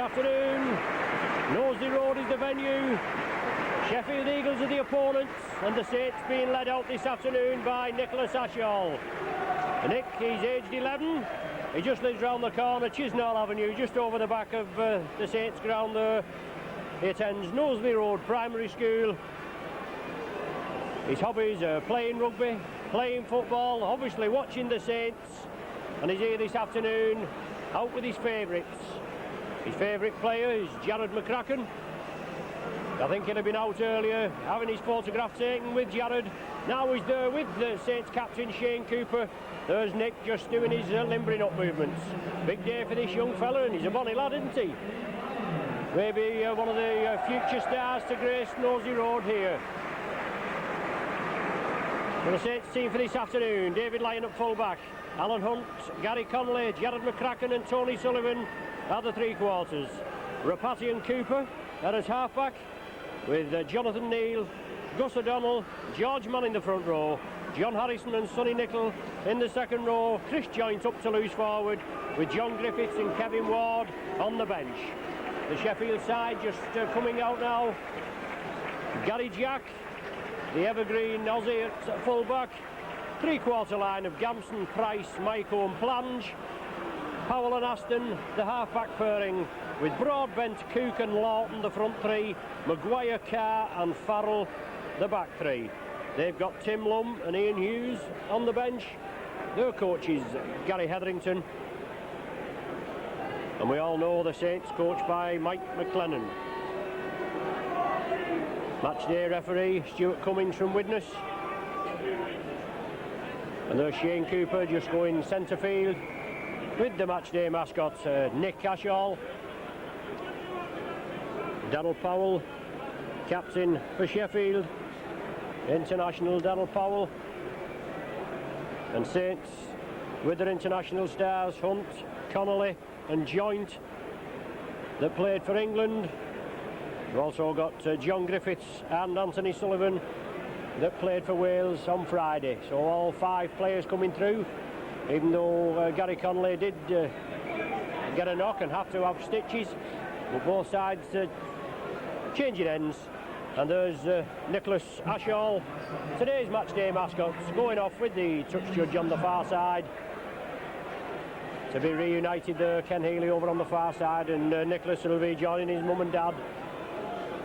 afternoon. Knowsley Road is the venue. Sheffield Eagles are the opponents, and the Saints being led out this afternoon by Nicholas Ashall. Nick, he's aged 11. He just lives round the corner, Chisnall Avenue, just over the back of the Saints ground there. He attends Knowsley Road Primary School. His hobbies are playing rugby, playing football, obviously watching the Saints, and he's here this afternoon out with his favourites. His favourite player is Jared McCracken. I think he'll have been out earlier having his photograph taken with Jared. Now he's there with the Saints captain Shane Cooper. There's Nick just doing his limbering up movements. Big day for this young fella, and he's a bonny lad, isn't he? Maybe one of the future stars to grace Knowsley Road here. For the Saints team for this afternoon, David Lyon at full-back, Alan Hunt, Gary Connolly, Jared McCracken and Tony Sullivan are the three quarters. Rapati and Cooper are at half-back, with Jonathan Neal, Gus O'Donnell, George Mann in the front row, John Harrison and Sonny Nichol in the second row, Chris Joynt up to loose forward, with John Griffiths and Kevin Ward on the bench. The Sheffield side just coming out now. Gary Jack, the evergreen Aussie at full-back, three-quarter line of Gamson, Price, Maiko and Plange. Powell and Aston, the half-back pairing, with Broadbent, Cook and Lawton, the front three, Maguire, Carr and Farrell, the back three. They've got Tim Lum and Ian Hughes on the bench. Their coach is Gary Hetherington. And we all know the Saints coached by Mike McLennan. Matchday referee Stuart Cummings from Widnes. And there's Shane Cooper just going centre field with the matchday mascot Nick Ashall. Darryl Powell, captain for Sheffield, international Darryl Powell. And Saints with their international stars Hunt, Connolly and Joynt that played for England. We've also got John Griffiths and Anthony Sullivan that played for Wales on Friday. So all five players coming through, even though Gary Connolly did get a knock and have to have stitches. But both sides changing ends. And there's Nicholas Ashall, today's matchday mascots, going off with the touch judge on the far side. To be reunited there, Ken Healy over on the far side, and Nicholas will be joining his mum and dad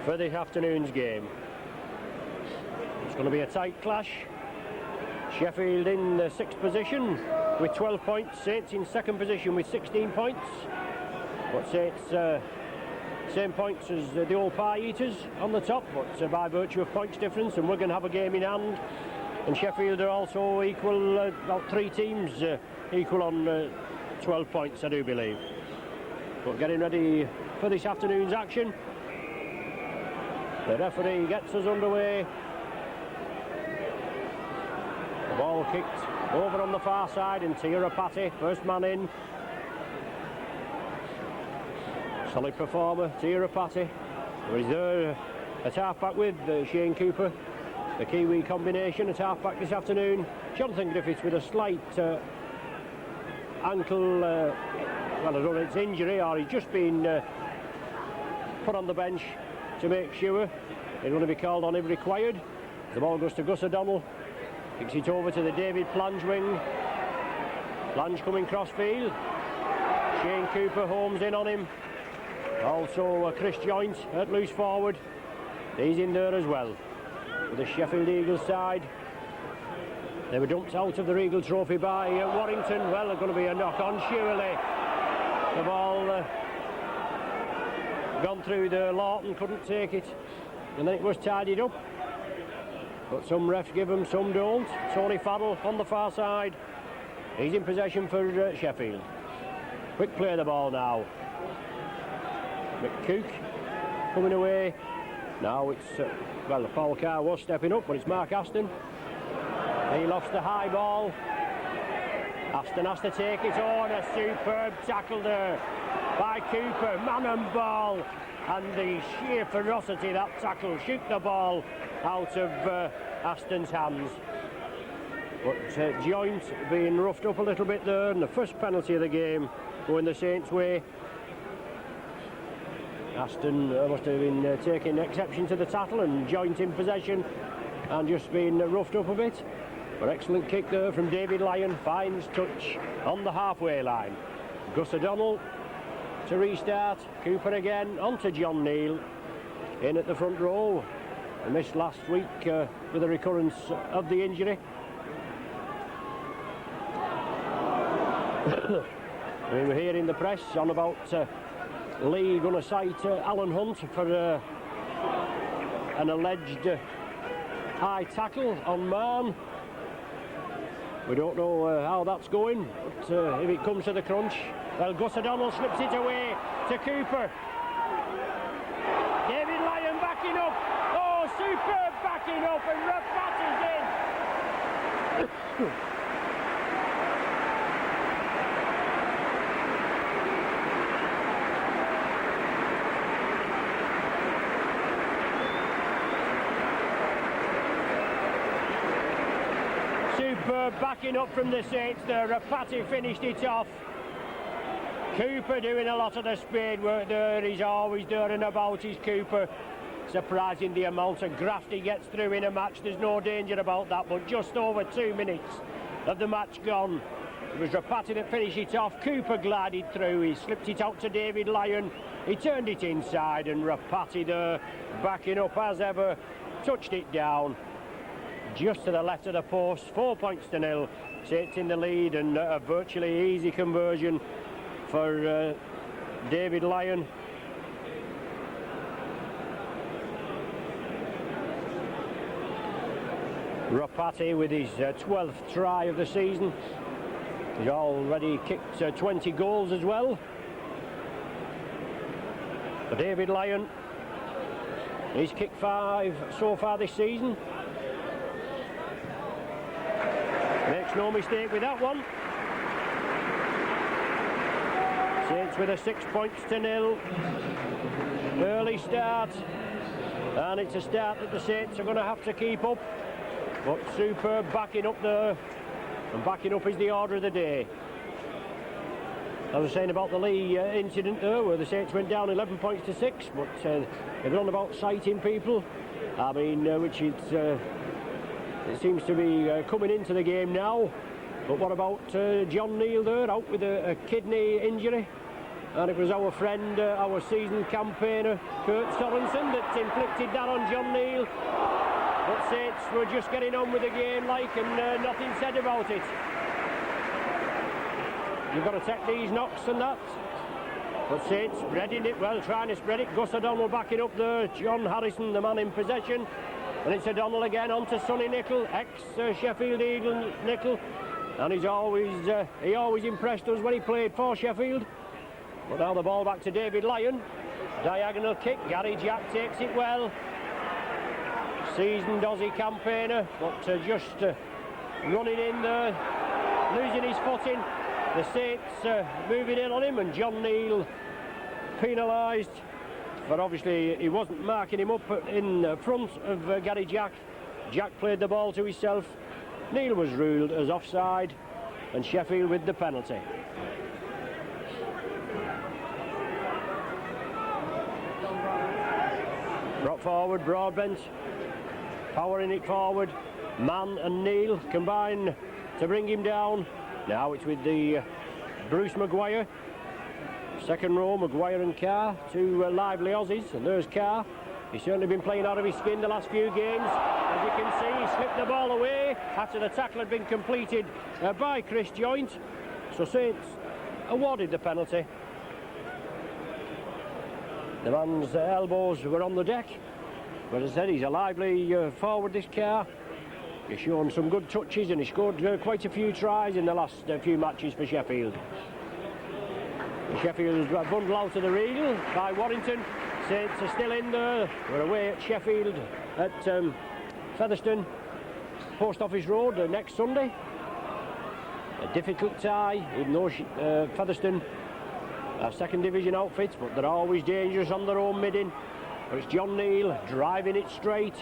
for the afternoon's game. It's going to be a tight clash. Sheffield in the 6th position with 12 points, Saints in 2nd position with 16 points. But Saints same points as the old pie eaters on the top, but by virtue of points difference, and we're going to have a game in hand. And Sheffield are also equal, about 3 teams equal on 12 points, I do believe. But getting ready for this afternoon's action. The referee gets us underway. The ball kicked over on the far side, and Tirapati, first man in. Solid performer, Tirapati. He's there at half-back with Shane Cooper. The Kiwi combination at half-back this afternoon. Jonathan Griffiths with a slight ankle, well, I don't know if it's injury or he's just been put on the bench to make sure. He's going to be called on if required. The ball goes to Gus O'Donnell. Kicks it over to the David Plange wing. Plange coming cross-field. Shane Cooper homes in on him. Also Chris Joynt at loose forward. He's in there as well. With the Sheffield Eagles side. They were dumped out of the Regal Trophy by Warrington. Well, there's going to be a knock on, surely. The ball gone through there. Lawton couldn't take it. And then it was tidied up. But some refs give them, some don't. Tony Farrell on the far side. He's in possession for Sheffield. Quick play of the ball now. McCook coming away. Now it's, well, Paul Carr was stepping up, but it's Mark Aston. He lost the high ball. Aston has to take it on. A superb tackle there by Cooper. Man and ball. And the sheer ferocity that tackle. Shoot the ball out of Aston's hands. But Joynt being roughed up a little bit there. And the first penalty of the game going the Saints' way. Aston must have been taking exception to the tackle and joint in possession and just been roughed up a bit. But excellent kick there from David Lyon, finds touch on the halfway line. Gus O'Donnell to restart, Cooper again, on to John Neal, in at the front row. He missed last week with a recurrence of the injury. I mean, we're hearing the press on about Lee going to cite Alan Hunt for an alleged high tackle on Marn. We don't know how that's going, but if it comes to the crunch, well, Gus O'Donnell slips it away to Cooper. David Lyon backing up. Oh, superb backing up, and Rapati's in. Superb backing up from the Saints there. Rapati finished it off. Cooper doing a lot of the spade work there. He's always there and about, is Cooper. Surprising the amount of graft he gets through in a match. There's no danger about that, but just over 2 minutes of the match gone. It was Rapati that finished it off. Cooper glided through. He slipped it out to David Lyon. He turned it inside, and Rapati there backing up as ever. Touched it down just to the left of the post. 4 points to nil. Saints in the lead, and a virtually easy conversion for David Lyon. Rapati with his 12th try of the season. He's already kicked 20 goals as well. For David Lyon, he's kicked 5 so far this season. Makes no mistake with that one. Saints with a 6 points to nil. Early start, and it's a start that the Saints are going to have to keep up. But superb backing up there, and backing up is the order of the day. I was saying about the Lee incident there, where the Saints went down 11 points to 6, but they've gone about citing people. I mean, which it seems to be coming into the game now. But what about John Neal there, out with a kidney injury? And it was our friend, our season campaigner, Kurt Sorensen, that inflicted that on John Neal. But Saints were just getting on with the game and nothing said about it. You've got to take these knocks and that. But Saints spreading it well, trying to spread it. Gus O'Donnell backing up there. John Harrison, the man in possession. And it's O'Donnell again on to Sonny Nicol, ex-Sheffield Eagle Nicol. And he always impressed us when he played for Sheffield. But now the ball back to David Lyon. Diagonal kick, Gary Jack takes it well. Seasoned Aussie campaigner, but just running in there, losing his footing. The Saints moving in on him, and John Neal penalised. But obviously he wasn't marking him up in front of Gary Jack. Jack played the ball to himself. Neal was ruled as offside, and Sheffield with the penalty. Brought forward, Broadbent, powering it forward. Mann and Neal combine to bring him down. Now it's with the Bruce Maguire. Second row, Maguire and Carr, 2 lively Aussies, and there's Carr. He's certainly been playing out of his skin the last few games. As you can see, he slipped the ball away after the tackle had been completed by Chris Joint. So Saints awarded the penalty. The man's elbows were on the deck. But as I said, he's a lively forward, this Carr. He's shown some good touches, and he scored quite a few tries in the last few matches for Sheffield. Sheffield was bundled out of the Regal by Warrington. Saints are still in there. We're away at Sheffield at Featherstone, Post Office Road next Sunday. A difficult tie, even though Featherstone are second division outfits, but they're always dangerous on their own midding. But it's John Neal driving it straight.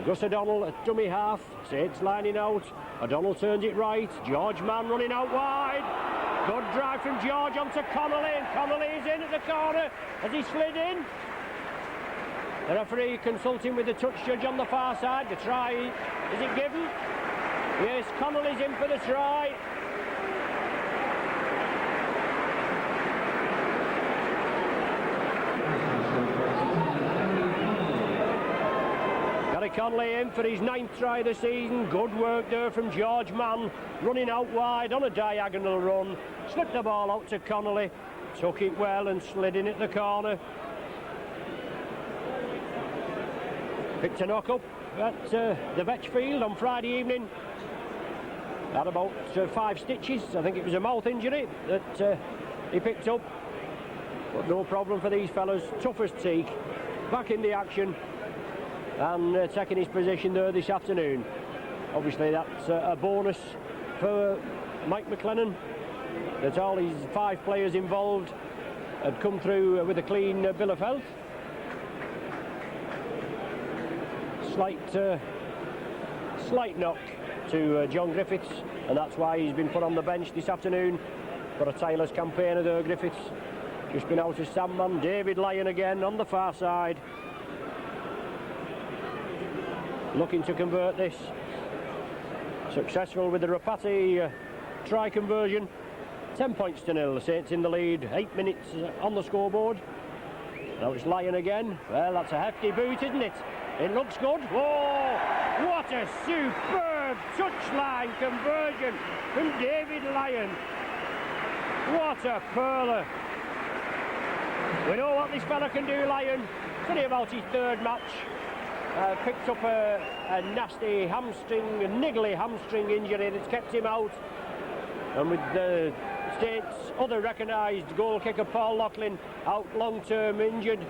Gus O'Donnell at dummy half. Saints lining out. O'Donnell turns it right. George Mann running out wide. Good drive from George onto Connolly, and Connolly is in at the corner as he slid in. The referee consulting with the touch judge on the far side. The try, is it given? Yes, Connolly's in for the try. Gary Connolly in for his 9th try of the season. Good work there from George Mann, running out wide on a diagonal run. Slipped the ball out to Connolly, took it well and slid in at the corner. Picked a knock up at the Vetch Field on Friday evening. Had about 5 stitches. I think it was a mouth injury that he picked up. But no problem for these fellas. Tough as teak. Back in the action and taking his position there this afternoon. Obviously that's a bonus for Mike McLennan, that all his 5 players involved had come through with a clean bill of health. Slight knock to John Griffiths, and that's why he's been put on the bench this afternoon for a tireless campaigner there, Griffiths. Just been out as Sandman. David Lyon again on the far side, looking to convert this. Successful with the Rapati try conversion. 10 points to 0. The Saints in the lead. 8 minutes on the scoreboard. Now it's Lyon again. Well, that's a hefty boot, isn't it? It looks good. Whoa! What a superb touchline conversion from David Lyon. What a perler. We know what this fella can do, Lyon. It's only about his 3rd match. Picked up a nasty hamstring, a niggly hamstring injury that's kept him out. And with the States' other recognised goal kicker, Paul Loughlin, out long-term injured.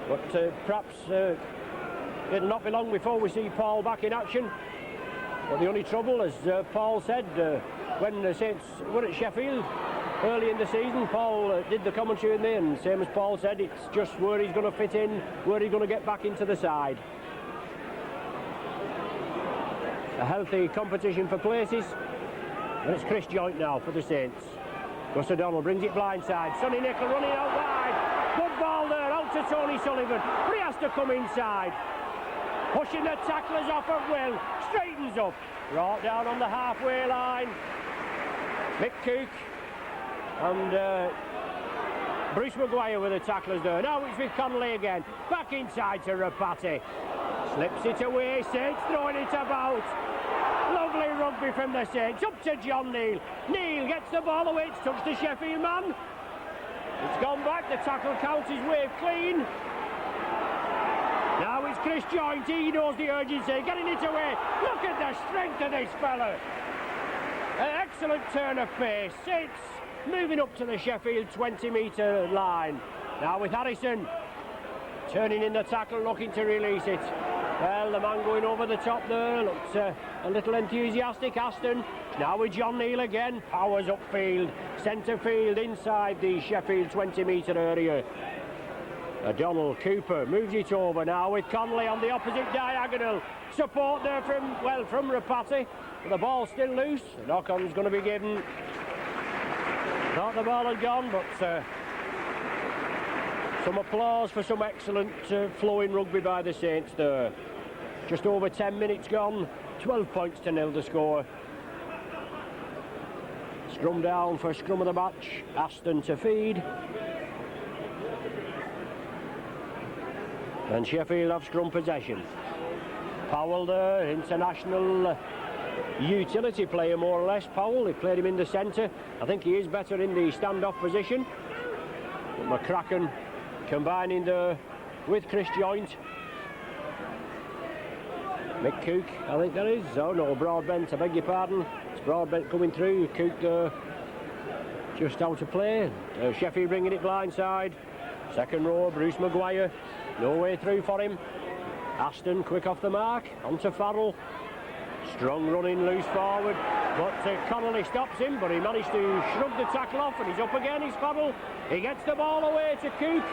But perhaps it'll not be long before we see Paul back in action. But the only trouble, as Paul said, when the Saints were at Sheffield early in the season, Paul did the commentary in there, and same as Paul said, it's just where he's going to fit in, where he's going to get back into the side. A healthy competition for places, and it's Chris Joint now for the Saints. Gus O'Donnell brings it blindside. Sonny Nicol running out wide. Good ball there, out to Tony Sullivan, but he has to come inside. Pushing the tacklers off at will, straightens up, brought down on the halfway line. Mick Cook and Bruce Maguire with the tacklers there. Now it's with Connolly again, back inside to Rapati. Slips it away, Saints throwing it about. Lovely rugby from the Saints, up to John Neal. Neal gets the ball away, it's touched the Sheffield man. It's gone back, the tackle count is waved clean. Now it's Chris Joint, he knows the urgency, getting it away. Look at the strength of this fella. An excellent turn of pace. Saints moving up to the Sheffield 20-metre line. Now with Harrison turning in the tackle, looking to release it. Well, the man going over the top there looks a little enthusiastic. Aston now with John Neal again, powers upfield, centre field inside the Sheffield 20-metre area. O'Donnell, Cooper moves it over now with Connolly on the opposite diagonal. Support there from Rapati. The ball still loose. The knock-on's going to be given. Thought the ball had gone, but some applause for some excellent flowing rugby by the Saints there. Just over 10 minutes gone, 12 points to 0 the score. Scrum down for scrum of the match. Aston to feed. And Sheffield have scrum possession. Powell there, international utility player more or less. Powell, they played him in the centre. I think he is better in the stand-off position. But McCracken combining there with Chris Joint. Mick Cook, I think there is. Oh no, Broadbent, I beg your pardon. It's Broadbent coming through. Cook just out of play. Sheffield bringing it blindside. Second row, Bruce Maguire. No way through for him. Aston quick off the mark. Onto Farrell. Strong running loose forward. But Connolly stops him, but he managed to shrug the tackle off, and he's up again. He's Farrell. He gets the ball away to Cook.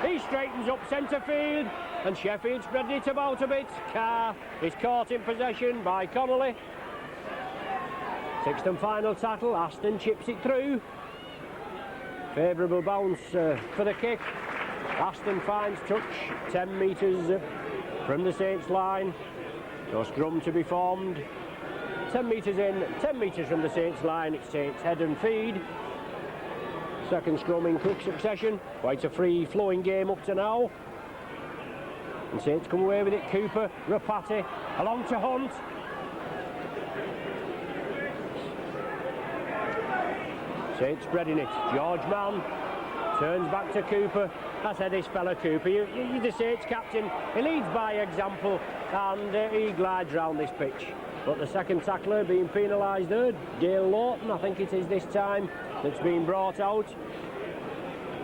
He straightens up centre field, and Sheffield spreading it about a bit. Carr is caught in possession by Connolly. Sixth and final tackle. Aston chips it through. Favourable bounce for the kick. Aston finds touch 10 metres from the Saints line. So scrum to be formed. 10 metres in, 10 metres from the Saints line. It's Saints head and feed. Second scrum in quick succession. Quite a free-flowing game up to now. And Saints come away with it. Cooper, Rapati, along to Hunt. Saints spreading it. George Mann turns back to Cooper. I said this fella Cooper, you're the Saints captain. He leads by example and he glides round this pitch. But the second tackler being penalised there, Dale Lawton, I think it is this time, that's been brought out.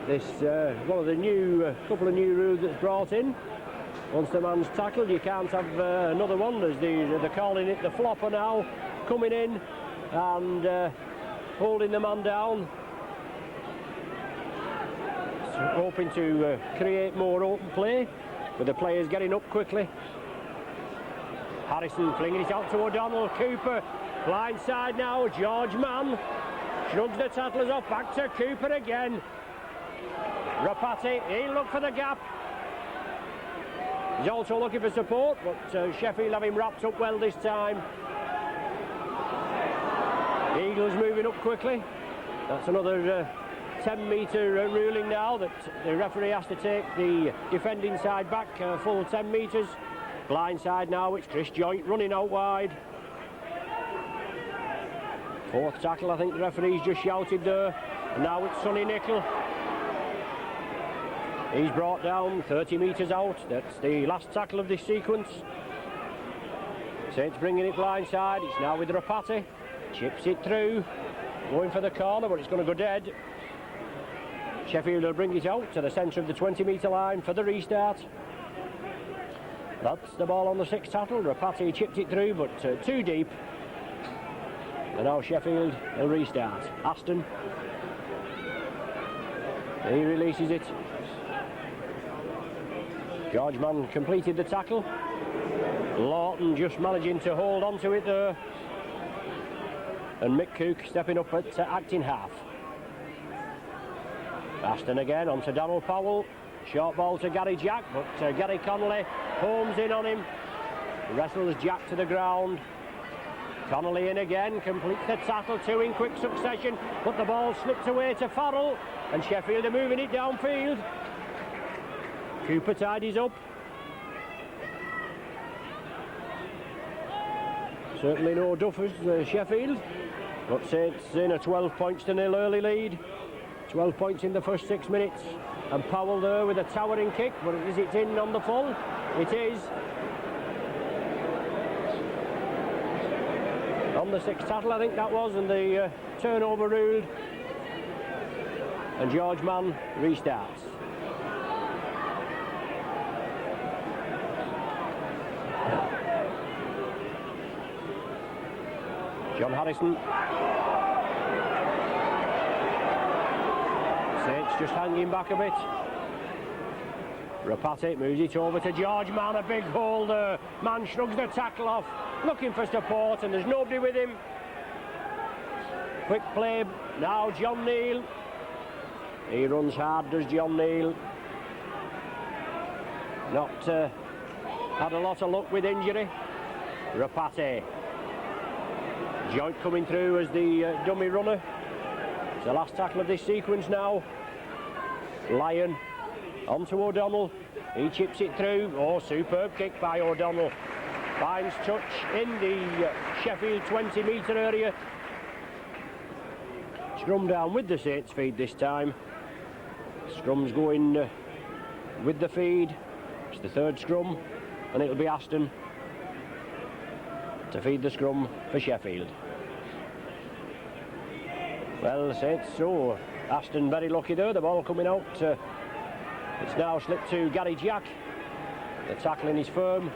This one of the new, couple of new rules that's brought in. Once the man's tackled, you can't have another one. There's they're calling it the flopper now, coming in and holding the man down. Hoping to create more open play, with the players getting up quickly. Harrison flinging it out to O'Donnell. Cooper, blind side now. George Mann shrugs the tattlers off. Back to Cooper again. Rapati, he'll look for the gap. He's also looking for support, but Sheffield have him wrapped up well this time. Eagles moving up quickly. That's another 10-metre ruling now that the referee has to take the defending side back full 10 metres. Blind side now, it's Chris Joint running out wide. Fourth tackle, I think the referee's just shouted there. And now it's Sonny Nicol. He's brought down 30 metres out. That's the last tackle of this sequence. Saints bringing it blind side. It's now with Rapati. Chips it through. Going for the corner, but it's going to go dead. Sheffield will bring it out to the centre of the 20-metre line for the restart. That's the ball on the sixth tackle. Rapati chipped it through, but too deep. And now Sheffield will restart. Aston. He releases it. George Mann completed the tackle. Lawton just managing to hold on to it there. And Mick Cook stepping up at acting half. Aston again onto Donald Powell. Short ball to Gary Jack, but Gary Connolly homes in on him. Wrestles Jack to the ground. Connolly in again, completes the tackle, two in quick succession, but the ball slips away to Farrell, and Sheffield are moving it downfield. Cooper tidies up. Certainly no duffers, Sheffield, but Saints in a 12 points to nil early lead. 12 points in the first 6 minutes. And Powell there with a towering kick, but is it in on the full? It is. On the sixth tackle, I think that was, and the turnover ruled. And George Mann restarts. John Harrison. Saints just hanging back a bit. Rapati moves it over to George Mann, a big hole there. Mann shrugs the tackle off, looking for support, and there's nobody with him. Quick play, now John Neal. He runs hard, does John Neal. Not had a lot of luck with injury. Rapati. Joint coming through as the dummy runner. It's the last tackle of this sequence now. Lyon onto O'Donnell. He chips it through. Oh, superb kick by O'Donnell. Finds touch in the Sheffield 20-metre area. Scrum down with the Saints feed this time. Scrum's going with the feed. It's the third scrum, and it'll be Aston to feed the scrum for Sheffield. Well, the Saints, so Aston very lucky there, the ball coming out. It's now slipped to Gary Jack. The tackling is firm.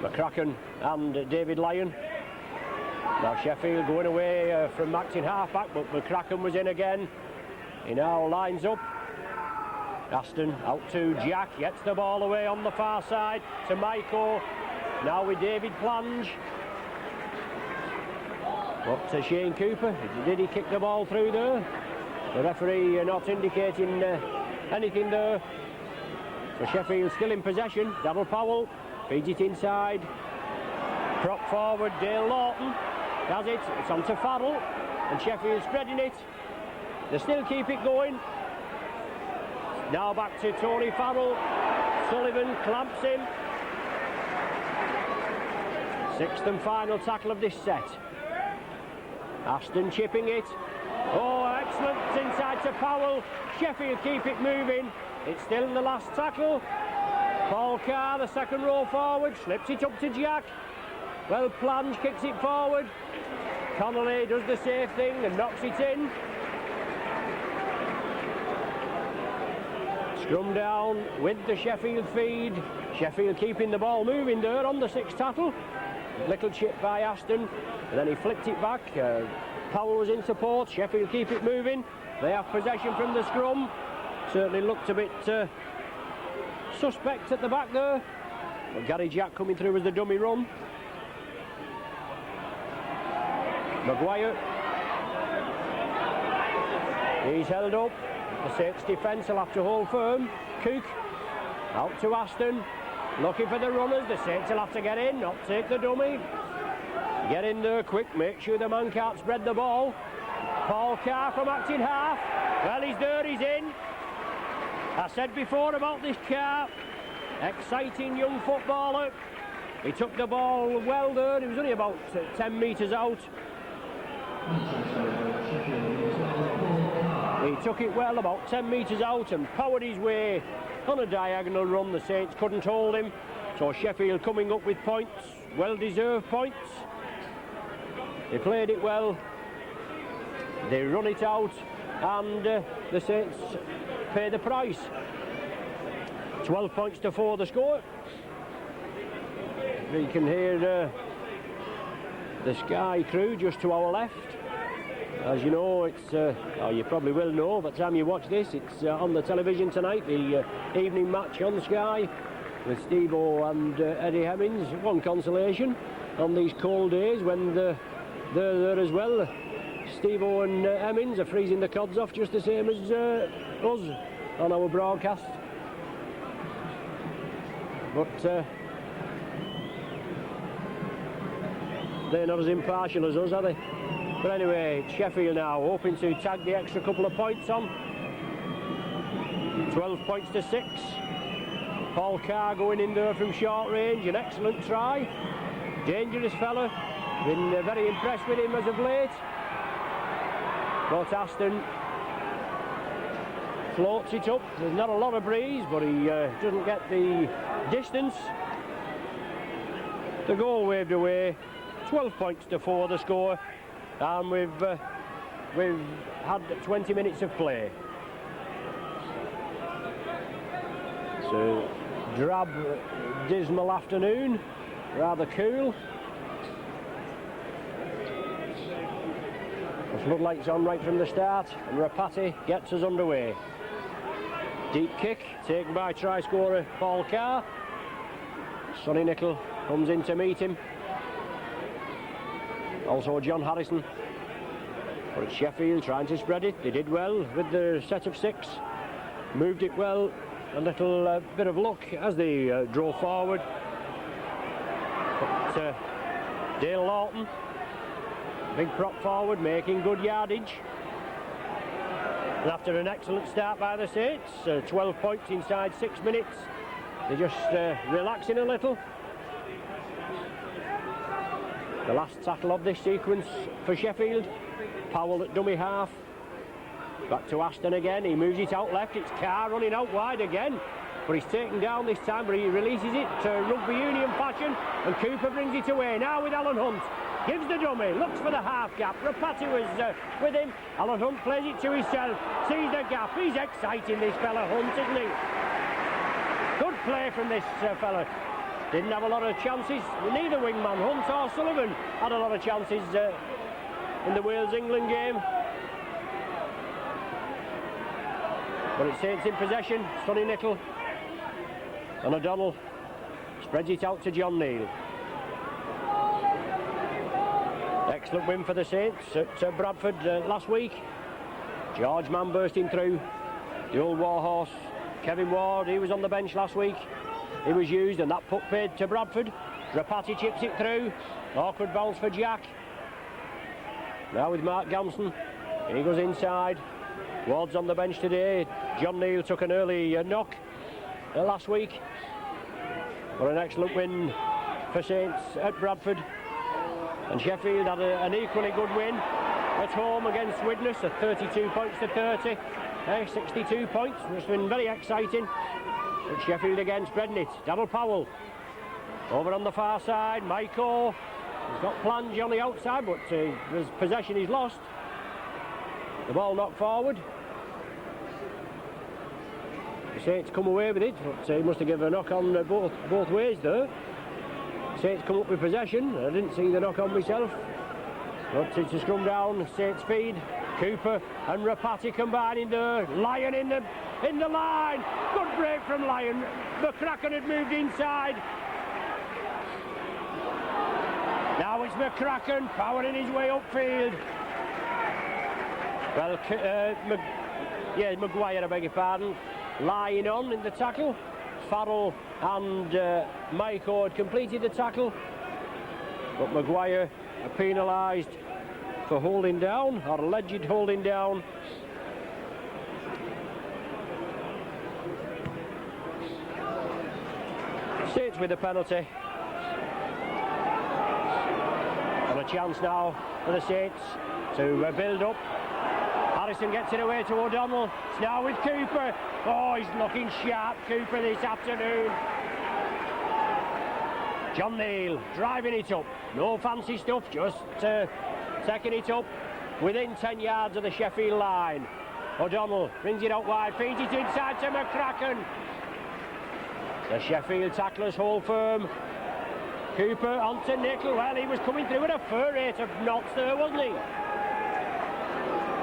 McCracken and David Lyon. Now Sheffield going away from acting half-back, but McCracken was in again. He now lines up. Aston out to Jack, gets the ball away on the far side to Maiko. Now with David Plange. But Shane Cooper, did he kick the ball through there? The referee not indicating anything there. So Sheffield still in possession. Daryl Powell feeds it inside. Prop forward, Dale Lawton does it. It's on to Farrell, and Sheffield spreading it. They still keep it going. Now back to Tony Farrell. Sullivan clamps him. Sixth and final tackle of this set. Aston chipping it. Oh, excellent inside to Powell. Sheffield keep it moving. It's still in the last tackle. Paul Carr, the second row forward, slips it up to Jack. Well plunged, kicks it forward. Connolly does the safe thing and knocks it in. Scrum down with the Sheffield feed. Sheffield keeping the ball moving there on the sixth tackle. Little chip by Aston, and then he flicked it back. Powell was in support. Sheffield keep it moving. They have possession from the scrum. Certainly looked a bit suspect at the back there. But Gary Jack coming through as the dummy run. Maguire. He's held up. The Saints defence will have to hold firm. Cook out to Aston. Looking for the runners. The Saints will have to get in, not take the dummy. Get in there quick. Make sure the man can't spread the ball. Paul Carr from acting half. Well, he's there, he's in. I said before about this Carr. Exciting young footballer. He took the ball well there. He was only about 10 metres out. He took it well, about 10 metres out, and powered his way on a diagonal run. The Saints couldn't hold him. So Sheffield coming up with points, well-deserved points. They played it well. They run it out, and the Saints pay the price. 12 points to 4 the score. You can hear the Sky crew just to our left. As you know, it's, or you probably will know by the time you watch this, it's on the television tonight, the evening match on Sky with Steve-O and Eddie Hemmings. One consolation on these cold days when they're there as well. Steve-O and Hemmings are freezing the cods off just the same as us on our broadcast. But they're not as impartial as us, are they? But anyway, Sheffield now hoping to tag the extra couple of points on. 12 points to 6. Paul Carr going in there from short range, an excellent try. Dangerous fella, been very impressed with him as of late. But Aston floats it up. There's not a lot of breeze, but he doesn't get the distance. The goal waved away. 12 points to 4 the score. And we've had 20 minutes of play. So drab, dismal afternoon, rather cool. The floodlights on right from the start, and Rapati gets us underway. Deep kick taken by try scorer Paul Carr. Sonny Nicol comes in to meet him. Also John Harrison. But it's Sheffield trying to spread it. They did well with the set of 6. Moved it well. A little bit of luck as they drove forward. But Dale Lawton, big prop forward, making good yardage. And after an excellent start by the Saints, 12 points inside 6 minutes, they're just relaxing a little. The last tackle of this sequence for Sheffield. Powell at dummy half. Back to Aston again. He moves it out left. It's Carr running out wide again. But he's taken down this time, but he releases it to rugby union fashion. And Cooper brings it away. Now with Alan Hunt. Gives the dummy. Looks for the half gap. Rapati was with him. Alan Hunt plays it to himself. Sees the gap. He's exciting, this fella Hunt, isn't he? Good play from this fella. Didn't have a lot of chances. Neither wingman, Hunt or Sullivan, had a lot of chances in the Wales-England game. But it's Saints in possession. Sonny Nicol. And O'Donnell spreads it out to John Neal. excellent win for the Saints at Bradford last week. George Mann bursting through. The old warhorse, Kevin Ward, he was on the bench last week. He was used and that puck paid to Bradford. Rapati chips it through. Awkward bounce for Jack. Now with Mark Gamson. He goes inside. Ward's on the bench today. John Neal took an early knock last week. But an excellent win for Saints at Bradford. And Sheffield had an equally good win at home against Widnes at 32 points to 30. 62 points. It's been very exciting. But Sheffield again spreading it. Daryl Powell over on the far side. Maiko. He's got Plange on the outside, but his possession is lost. The ball knocked forward. The Saints come away with it, but he must have given a knock on both ways there. Saints come up with possession. I didn't see the knock on myself. But it's a scrum down. Saints feed. Cooper and Rapati combining there. Lyon in the line. Good break from Lyon. McCracken had moved inside. Now it's McCracken powering his way upfield. Well, Maguire, I beg your pardon, lying on in the tackle. Farrell and Maiko had completed the tackle, but Maguire penalised for holding down, or alleged holding down. Saints with the penalty. And a chance now for the Saints to build up. Harrison gets it away to O'Donnell. It's now with Cooper. Oh, he's looking sharp, Cooper, this afternoon. John Neal driving it up. No fancy stuff, just taking it up within 10 yards of the Sheffield line. O'Donnell brings it out wide, feeds it inside to McCracken. The Sheffield tacklers hold firm. Cooper onto Nickel. Well, he was coming through at a fair rate of knots there, wasn't he?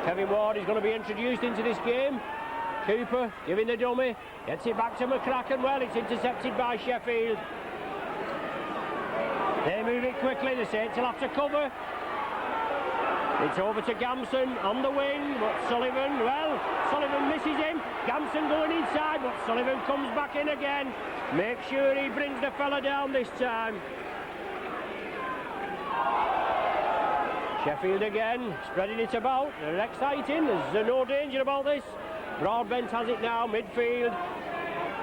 Kevin Ward is going to be introduced into this game. Cooper giving the dummy, gets it back to McCracken. Well, it's intercepted by Sheffield. They move it quickly, the Saints will have to cover. It's over to Gamson on the wing, but Sullivan misses him. Gamson going inside, but Sullivan comes back in again. Make sure he brings the fella down this time. Sheffield again, spreading it about. They're exciting, there's no danger about this. Broadbent has it now, midfield.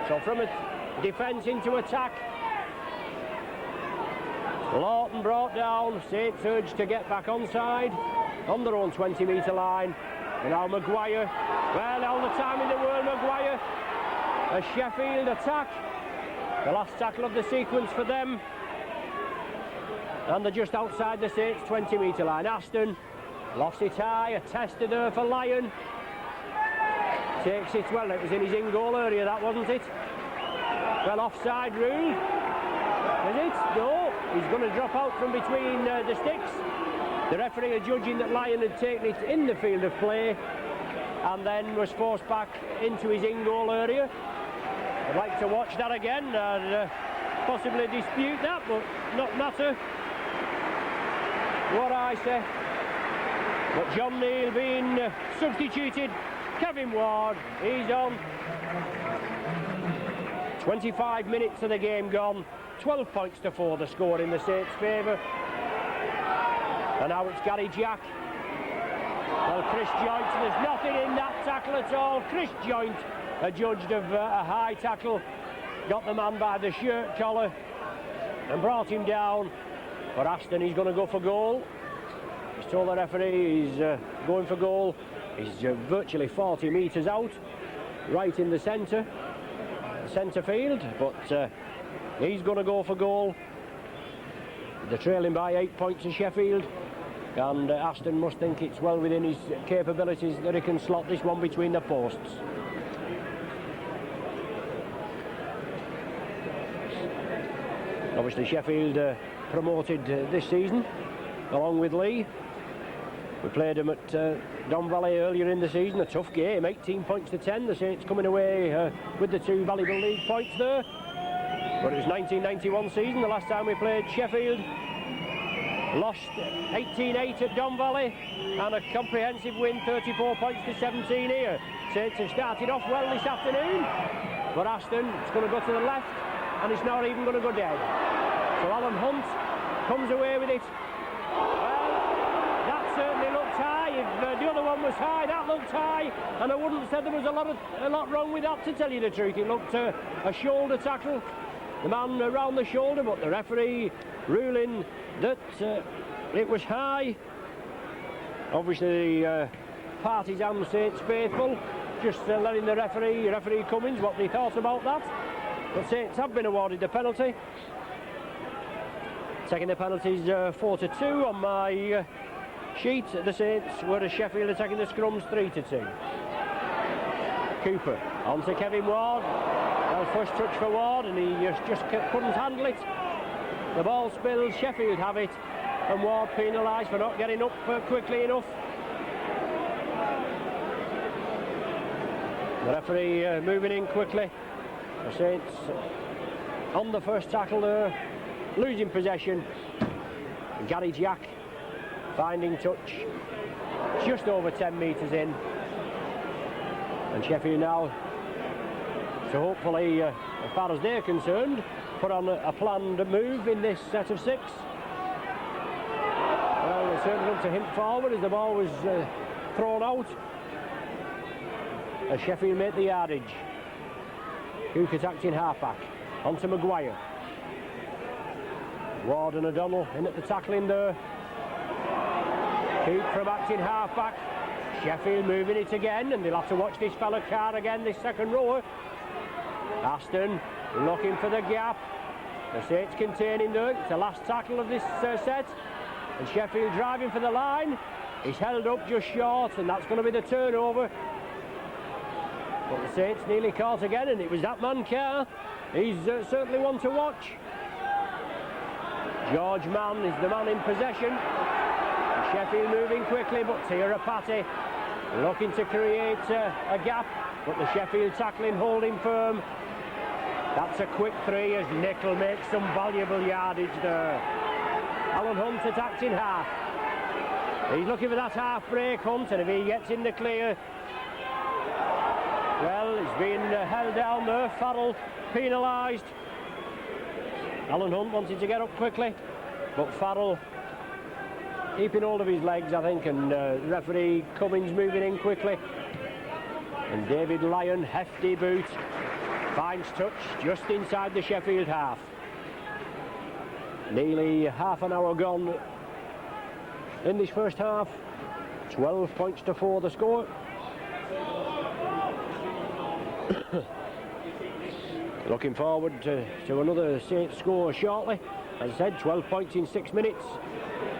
So from a defence into attack. Lawton brought down, Saints urged to get back onside, on their own 20-metre line. And now Maguire, well, all the time in the world, Maguire. A Sheffield attack. The last tackle of the sequence for them. And they're just outside the Saints 20-metre line. Aston lost it high, a tester there for Lyon. Takes it, well, it was in his in-goal area, that wasn't it? Well, offside rule. Is it? No, he's going to drop out from between the sticks. The referee judging that Lyon had taken it in the field of play and then was forced back into his in-goal area. I'd like to watch that again and possibly dispute that, but not matter what I say. But John Neal being substituted. Kevin Ward, he's on. 25 minutes of the game gone. 12 points to 4 the score in the Saints' favour. And now it's Gary Jack. Well, Chris Joint, there's nothing in that tackle at all. Chris Joint, adjudged of a high tackle, got the man by the shirt collar and brought him down. For Aston, he's going to go for goal. He's told the referee he's going for goal. He's virtually 40 metres out, right in the centre field, but he's going to go for goal. They're trailing by 8 points to Sheffield, and Aston must think it's well within his capabilities that he can slot this one between the posts. Obviously Sheffield promoted this season along with Lee. We played them at Don Valley earlier in the season, a tough game, 18 points to 10. The Saints coming away with the 2 valuable league points there. But it was 1991 season, the last time we played Sheffield. lost 18-8 at Don Valley, and a comprehensive win, 34 points to 17 here. Saints have started off well this afternoon, but Aston, it's going to go to the left, and it's not even going to go dead. So Alan Hunt comes away with it. Well, that certainly looked high. If the other one was high, that looked high, and I wouldn't have said there was a lot wrong with that, to tell you the truth. It looked a shoulder tackle, the man around the shoulder, but the referee ruling that it was high. Obviously, partisan Saints faithful, just letting the referee Cummins, what they thought about that. But Saints have been awarded the penalty. Taking the penalties 4-2 on my sheet. The Saints, whereas Sheffield are taking the scrums 3-2. Cooper on to Kevin Ward. Well, first touch for Ward, and he just couldn't handle it. The ball spills, Sheffield have it, and Ward penalised for not getting up quickly enough. The referee moving in quickly. The Saints on the first tackle there, losing possession. And Gary Jack finding touch just over 10 metres in. And Sheffield now, so hopefully, as far as they're concerned, put on a planned move in this set of 6. Well, they certainly looked to hint forward as the ball was thrown out. As Sheffield made the yardage. Cook attacked in half-back. On to Maguire. Ward and O'Donnell in at the tackling there. Cook from acting half-back. Sheffield moving it again, and they'll have to watch this fella Carr again, this second rower. Aston looking for the gap. The Saints containing there. It's the last tackle of this set. And Sheffield driving for the line. He's held up just short, and that's going to be the turnover. But the Saints nearly caught again, and it was that man Carr. He's certainly one to watch. George Mann is the man in possession. And Sheffield moving quickly, but Tiarapati looking to create a gap, but the Sheffield tackling holding firm. That's a quick 3 as Nickel makes some valuable yardage there. Alan Hunt attacked in half. He's looking for that half break, Hunt, and if he gets in the clear, well, he's being held down there. Farrell penalised. Alan Hunt wanted to get up quickly, but Farrell keeping hold of his legs, I think, and referee Cummins moving in quickly. And David Lyon, hefty boot, finds touch just inside the Sheffield half. Nearly half an hour gone in this first half. 12 points to 4 the score. Looking forward to another Saints score shortly. As I said, 12 points in 6 minutes.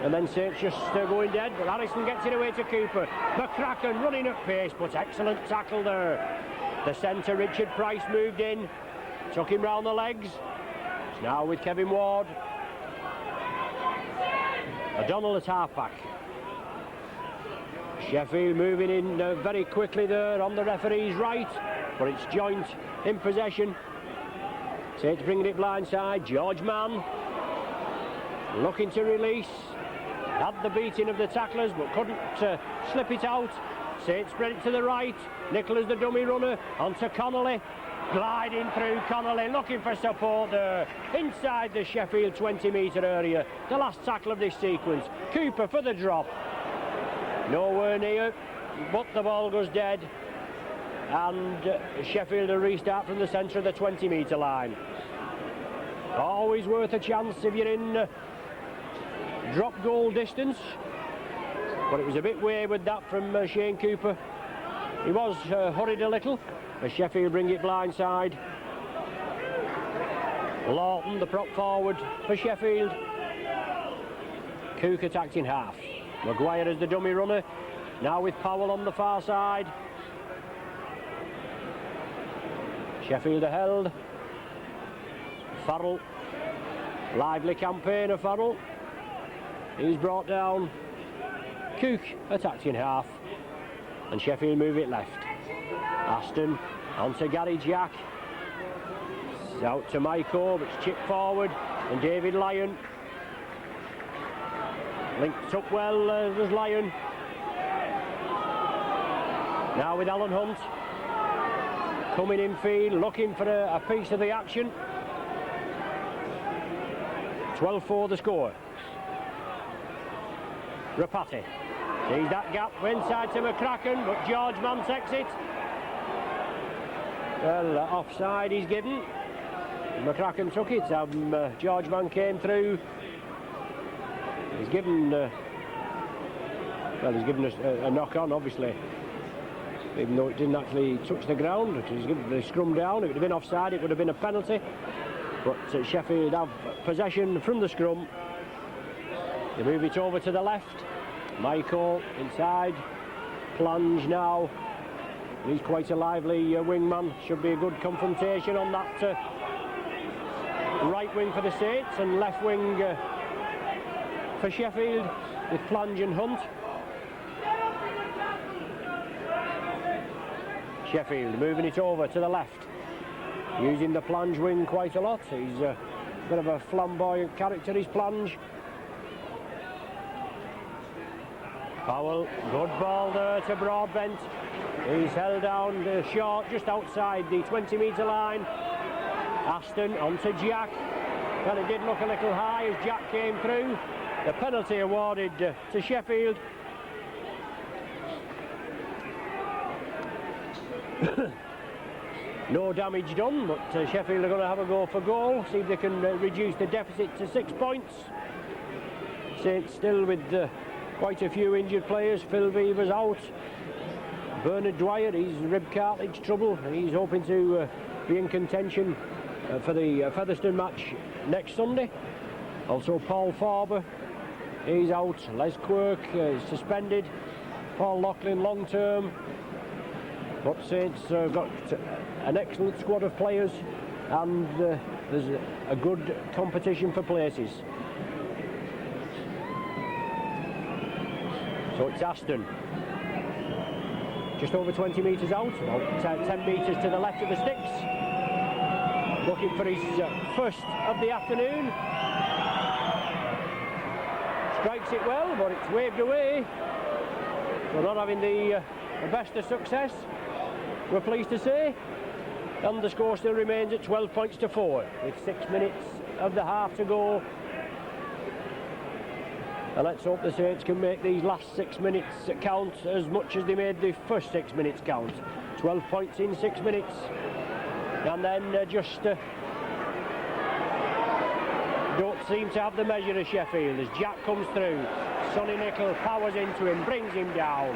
And then Saints just going dead, but Harrison gets it away to Cooper. McCracken running at pace, but excellent tackle there. The centre, Richard Price, moved in, took him round the legs. It's now with Kevin Ward. O'Donnell at half-back. Sheffield moving in very quickly there on the referee's right, but it's joint in possession. Saints bringing it blindside. George Mann looking to release. Had the beating of the tacklers, but couldn't slip it out. Saints spread it to the right. Nicholas, the dummy runner, onto Connolly. Gliding through Connolly, looking for support there. Inside the Sheffield 20-metre area. The last tackle of this sequence. Cooper for the drop. Nowhere near, but the ball goes dead. And Sheffield a restart from the centre of the 20-metre line. Always worth a chance if you're in drop goal distance, but it was a bit wayward that from Shane Cooper. He was hurried a little as Sheffield bring it blindside. Lawton, the prop forward for Sheffield. Cook attacked in half. Maguire as the dummy runner, now with Powell on the far side. Sheffield are held. Farrell, lively campaign of Farrell. He's brought down. Cook attacked in half, and Sheffield move it left. Aston onto Gary Jack. It's out to Mike Orb, it's chipped forward, and David Lyon. Linked up well, was Lyon. Now with Alan Hunt. Coming in field, looking for a piece of the action. 12-4 the score. Rapati sees that gap inside to McCracken, but George Mann takes it. Well, offside he's given. McCracken took it. George Mann came through. He's given. He's given us a knock on, obviously. Even though it didn't actually touch the ground, he's given the scrum down. If it had been offside, it would have been a penalty. But Sheffield have possession from the scrum. They move it over to the left. Michael inside. Plunge now. He's quite a lively wingman. Should be a good confrontation on that right wing for the Saints and left wing for Sheffield with Plunge and Hunt. Sheffield moving it over to the left, using the Plunge wing quite a lot. He's a bit of a flamboyant character, his Plunge. Powell, good ball there to Broadbent. He's held down short, just outside the 20-metre line. Aston onto Jack. Well, it did look a little high as Jack came through. The penalty awarded to Sheffield. No damage done, but Sheffield are going to have a go for goal, see if they can reduce the deficit to 6 points. Saints still with quite a few injured players. Phil Beaver's out. Bernard Dwyer, he's rib cartilage trouble. He's hoping to be in contention for the Featherstone match next Sunday. Also Paul Farber, he's out. Les Quirk is suspended. Paul Loughlin long term. But Saints got an excellent squad of players, and there's a good competition for places. So it's Aston, just over 20 metres out, about 10 metres to the left of the sticks, looking for his first of the afternoon. Strikes it well, but it's waved away. We're not having the best of success, we're pleased to say. And the score still remains at 12 points to 4, with 6 minutes of the half to go. And let's hope the Saints can make these last 6 minutes count as much as they made the first 6 minutes count. 12 points in 6 minutes. And then just don't seem to have the measure of Sheffield as Jack comes through. Sonny Nicol powers into him, brings him down.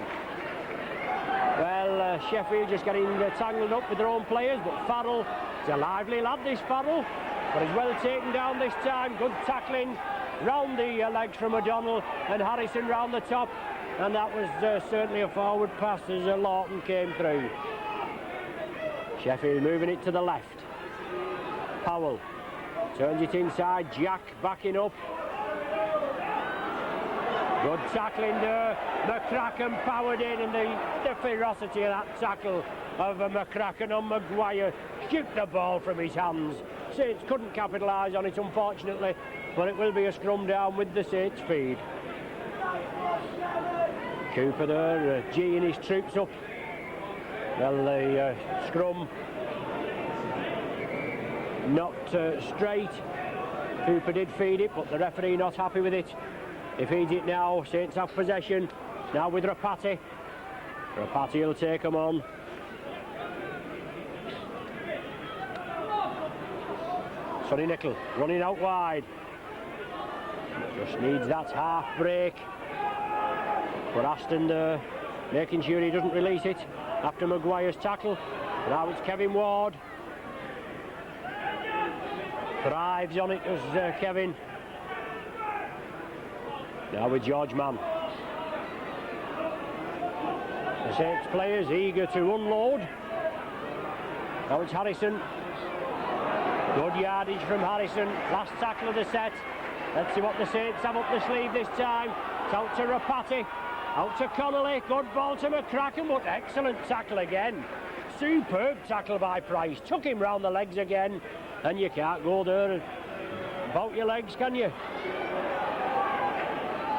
Well, Sheffield just getting tangled up with their own players, but Farrell, he's a lively lad, this Farrell, but he's well taken down this time. Good tackling round the legs from O'Donnell, and Harrison round the top, and that was certainly a forward pass as Lawton came through. Sheffield moving it to the left. Powell turns it inside, Jack backing up. Good tackling there. McCracken powered in, and the ferocity of that tackle of McCracken on Maguire. Shoot the ball from his hands. Saints couldn't capitalise on it, unfortunately, but it will be a scrum down with the Saints feed. Cooper there, G and his troops up. Well, the scrum not straight. Cooper did feed it, but the referee not happy with it. He feeds it now. Saints have possession. Now with Rapati. Rapati will take them on. Sonny Nicol running out wide. Just needs that half break. But Aston there, making sure he doesn't release it after Maguire's tackle. Now it's Kevin Ward. Thrives on it as Kevin. Now with George Mann. The Saints players eager to unload. Now it's Harrison. Good yardage from Harrison. Last tackle of the set. Let's see what the Saints have up the sleeve this time. It's out to Rapati. Out to Connolly. Good ball to McCracken, but excellent tackle again. Superb tackle by Price. Took him round the legs again. And you can't go there about your legs, can you?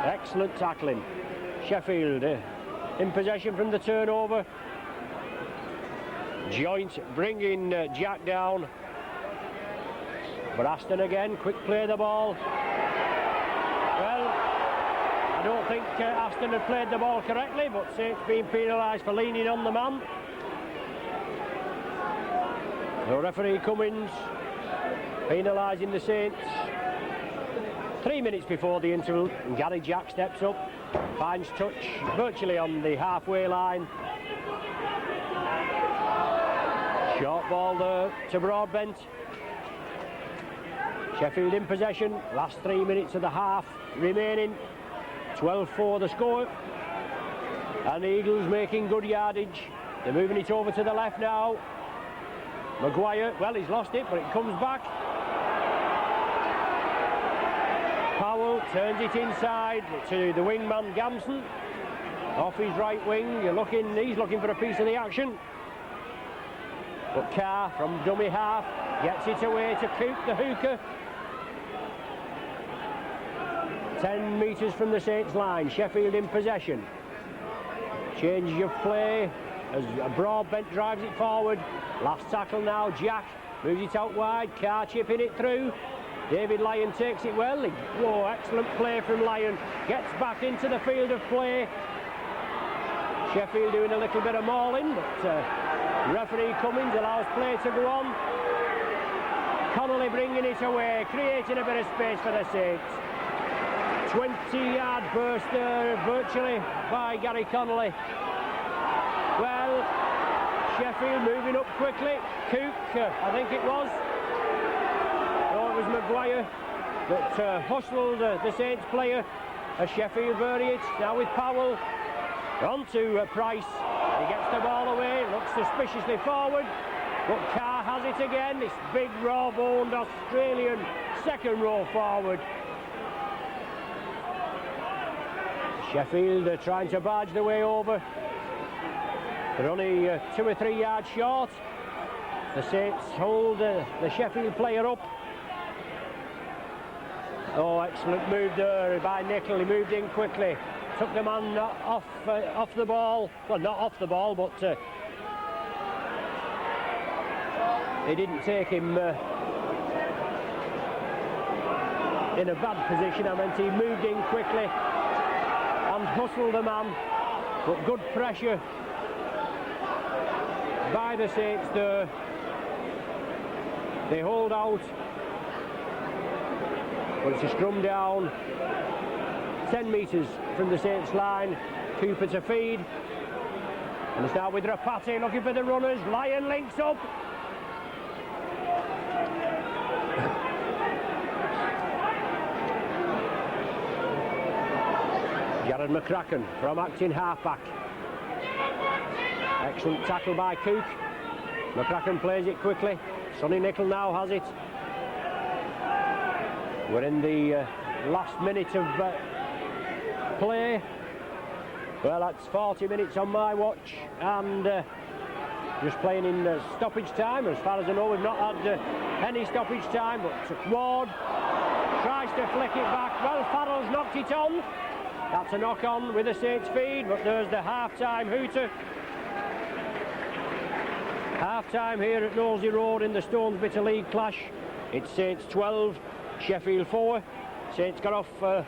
Excellent tackling. Sheffield in possession from the turnover. Joint bringing Jack down. But Aston again, quick play the ball. Well, I don't think Aston had played the ball correctly, but Saints being penalised for leaning on the man. The referee Cummins penalising the Saints. 3 minutes before the interval, and Gary Jack steps up, finds touch virtually on the halfway line. Short ball there to Broadbent. Sheffield in possession, last 3 minutes of the half remaining, 12-4 the score. And the Eagles making good yardage. They're moving it over to the left now. Maguire, well, he's lost it, but it comes back. Powell turns it inside to the wingman Gamson. Off his right wing, he's looking for a piece of the action. But Carr from dummy half gets it away to Cook, the hooker. 10 metres from the Saints line, Sheffield in possession. Change of play as Broadbent drives it forward. Last tackle now, Jack moves it out wide, Carr chipping it through. David Lyon takes it well. Whoa, excellent play from Lyon. Gets back into the field of play. Sheffield doing a little bit of mauling, but referee Cummins allows play to go on. Connolly bringing it away, creating a bit of space for the Saints. 20-yard burst there virtually by Gary Connolly. Well, Sheffield moving up quickly. Cook, I think it was. No, it was Maguire that hustled the Saints player as Sheffield bury it. Now with Powell. On to Price. He gets the ball away, looks suspiciously forward. But Carr has it again. This big raw-boned Australian second row forward. Sheffield trying to barge their way over. They're only 2 or 3 yards short. The Saints hold the Sheffield player up. Oh, excellent move there by Nickel. He moved in quickly. Took the man off the ball. Well, not off the ball, but he didn't take him in a bad position. I meant he moved in quickly and hustled the man. But good pressure by the Saints there. They hold out. But it's a scrum down. 10 metres from the Saints line. Cooper to feed. And it's now with Rapati looking for the runners. Lyon links up. Jared McCracken from acting halfback. Excellent tackle by Cook. McCracken plays it quickly. Sonny Nickel now has it. We're in the last minute of play. Well, that's 40 minutes on my watch, and just playing in stoppage time. As far as I know, we've not had any stoppage time, but Ward tries to flick it back. Well, Farrell's knocked it on. That's a knock on with the Saints feed, but there's the half-time hooter. Half-time here at Knowsley Road in the Stones Bitter League clash. It's Saints 12, Sheffield 4. Saints got off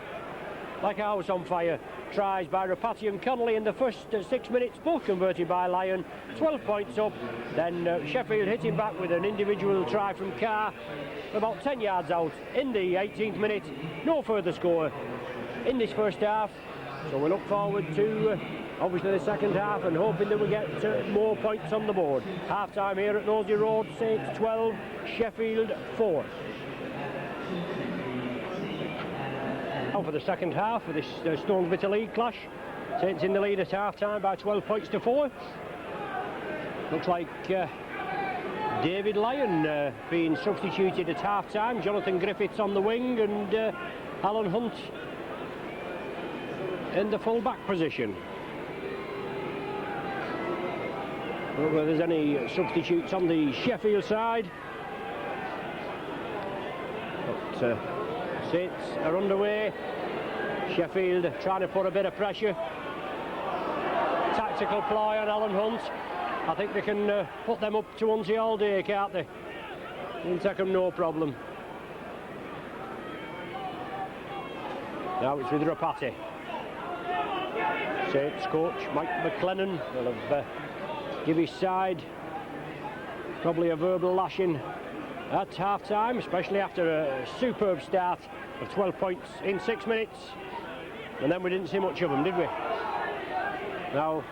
like a house on fire. Tries by Rapati and Connolly in the first 6 minutes, both converted by Lyon. 12 points up. Then Sheffield hitting back with an individual try from Carr. About 10 yards out in the 18th minute. No further score in this first half. So we look forward to obviously the second half and hoping that we get more points on the board. Half time here at Knowsley Road. Saints 12, Sheffield 4. Now for the second half of this Stones Bitter League clash. Saints in the lead at half time by 12 points to 4. Looks like David Lyon being substituted at half time. Jonathan Griffiths on the wing and Alan Hunt in the full back position. I don't know whether there's any substitutes on the Sheffield side. But Saints are underway. Sheffield trying to put a bit of pressure. Tactical ply on Alan Hunt. I think they can put them up to Hunty all day, can't they? He'll take them no problem. Now it's with Rapati. Saints coach Mike McLennan will have give his side probably a verbal lashing at half-time, especially after a superb start of 12 points in 6 minutes. And then we didn't see much of them, did we? Now,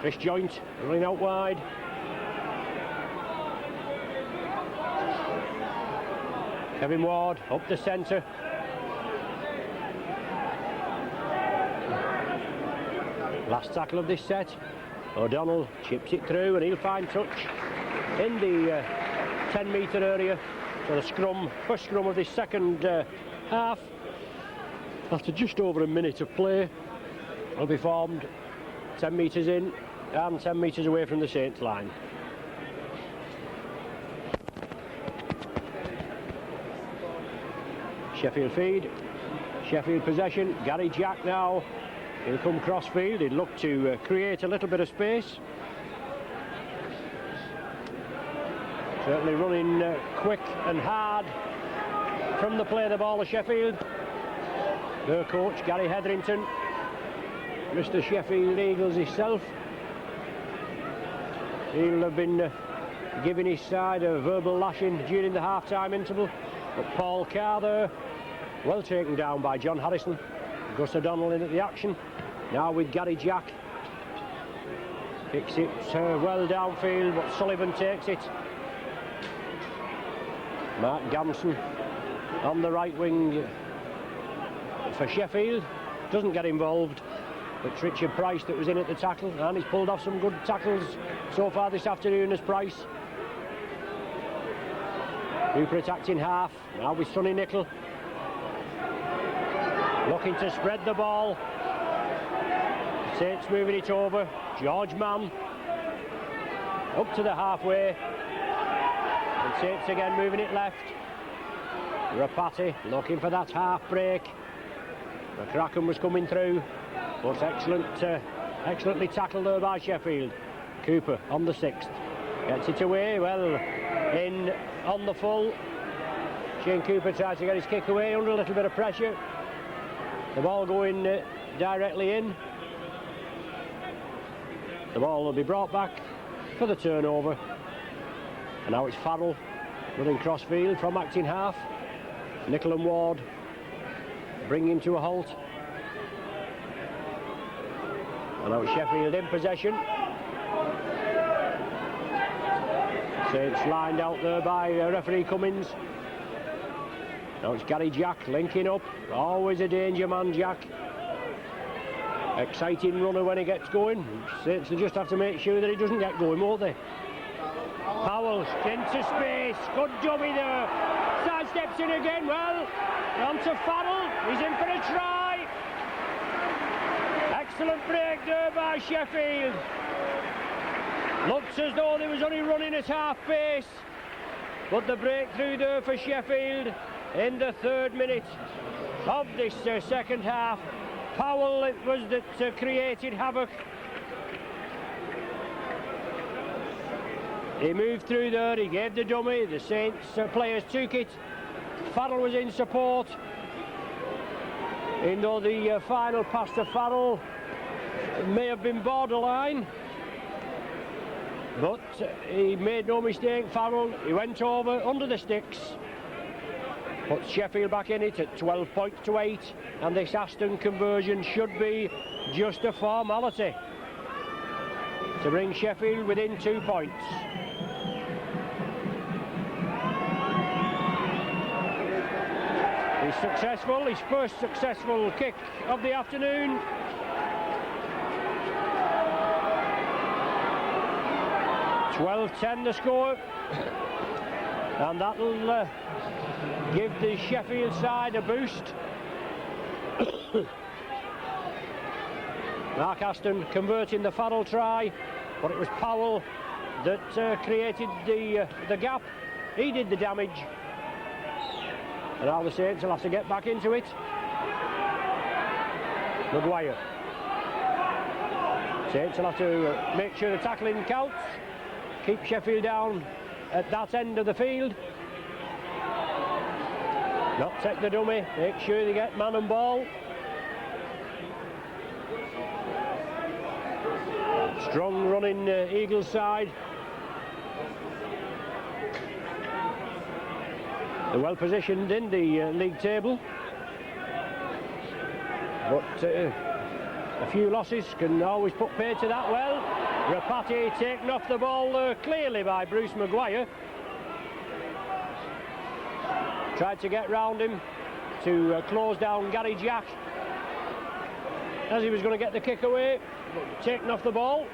Chris Joint running out wide. Kevin Ward up the centre. Last tackle of this set. O'Donnell chips it through and he'll find touch in the 10-metre area. So the scrum, first scrum of this second half, after just over a minute of play, will be formed 10 metres in and 10 metres away from the Saints line. Sheffield feed, Sheffield possession. Gary Jack now, he'll come crossfield. He'll look to create a little bit of space. Certainly running quick and hard from the play of the ball of Sheffield. Their coach Gary Hetherington, Mr. Sheffield Eagles himself, he'll have been giving his side a verbal lashing during the half-time interval. But Paul Carr there, well taken down by John Harrison. Gus O'Donnell in at the action. Now with Gary Jack. Kicks it well downfield, but Sullivan takes it. Mark Gamson on the right wing for Sheffield. Doesn't get involved. It's Richard Price that was in at the tackle, and he's pulled off some good tackles so far this afternoon as Price. Cooper attacked in half, now with Sonny Nickel. Looking to spread the ball. Saints moving it over. George Mann up to the halfway. And Saints again moving it left. Rapati looking for that half break. McCracken was coming through, but excellently tackled there by Sheffield. Cooper on the 6th. Gets it away, well, in on the full. Shane Cooper tries to get his kick away under a little bit of pressure. The ball going directly in. The ball will be brought back for the turnover. And now it's Farrell running crossfield from acting half. Nickel and Ward bring him to a halt. And now it's Sheffield in possession. Saints lined out there by referee Cummins. Now it's Gary Jack linking up. Always a danger man, Jack. Exciting runner when he gets going. Saints will just have to make sure that he doesn't get going, won't they? Powell into space. Good dummy there. Sidesteps in again. Well, on to Farrell. He's in for a try. Excellent break there by Sheffield. Looks as though they was only running at half pace. But the breakthrough there for Sheffield in the 3rd minute of this second half. Powell it was that created havoc. He moved through there, he gave the dummy, the Saints players took it. Farrell was in support. Even though the final pass to Farrell may have been borderline. But he made no mistake, Farrell. He went over under the sticks. Puts Sheffield back in it at 12 points to 8. And this Aston conversion should be just a formality to bring Sheffield within 2 points. He's successful, his first successful kick of the afternoon. (12-10) the score, and that'll give the Sheffield side a boost. Mark Aston converting the Farrell try, but it was Powell that created the gap. He did the damage. And now the Saints will have to get back into it. Maguire. Saints will have to make sure the tackling counts. Keep Sheffield down at that end of the field. Not take the dummy, make sure they get man and ball. Strong running Eagles side. They're well positioned in the league table, but a few losses can always put paid to that. Well, Rapati taken off the ball clearly by Bruce Maguire. Tried to get round him to close down Gary Jack as he was going to get the kick away, but taken off the ball.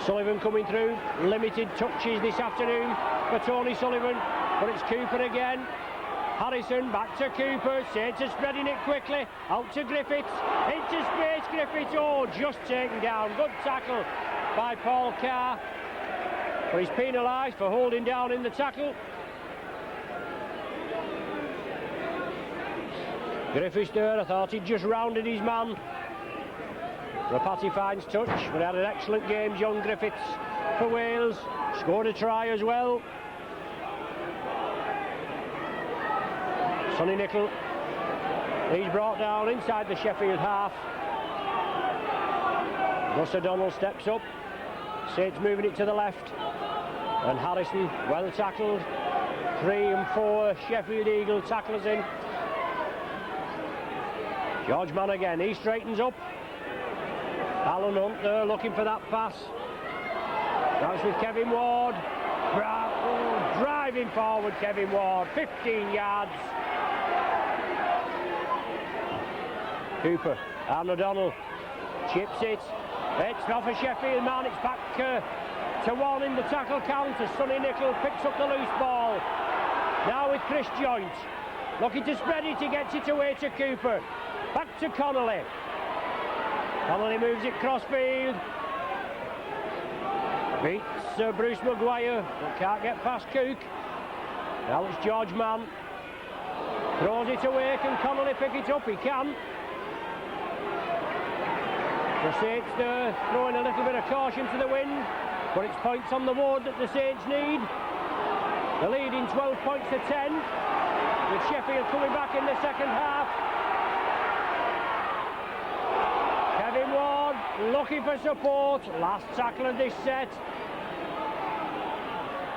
Sullivan coming through, limited touches this afternoon for Tony Sullivan, but it's Cooper again. Harrison back to Cooper, Saints are spreading it quickly, out to Griffiths, into space, Griffiths, oh, just taken down, good tackle by Paul Carr, but he's penalised for holding down in the tackle. Griffiths there, I thought he'd just rounded his man. Rapati finds touch, but had an excellent game, John Griffiths, for Wales, scored a try as well. Sonny Nicol, he's brought down inside the Sheffield half. Gus O'Donnell steps up, Saints moving it to the left, and Harrison well tackled. 3 and 4 Sheffield Eagle tacklers in. George Mann again, he straightens up. Alan Hunt there looking for that pass. That's with Kevin Ward. Driving forward Kevin Ward, 15 yards. Cooper, and O'Donnell chips it. It's not a Sheffield man, it's back to 1 in the tackle count as Sonny Nicol picks up the loose ball. Now with Chris Joynt, looking to spread it, he gets it away to Cooper. Back to Connolly. Connolly moves it crossfield. Beats Bruce Maguire, but can't get past Cook. Now it's George Mann. Throws it away, can Connolly pick it up? He can. The Saints throwing a little bit of caution to the wind, but it's points on the board that the Saints need. The lead in 12 points to 10, with Sheffield coming back in the second half. Kevin Ward looking for support, last tackle of this set.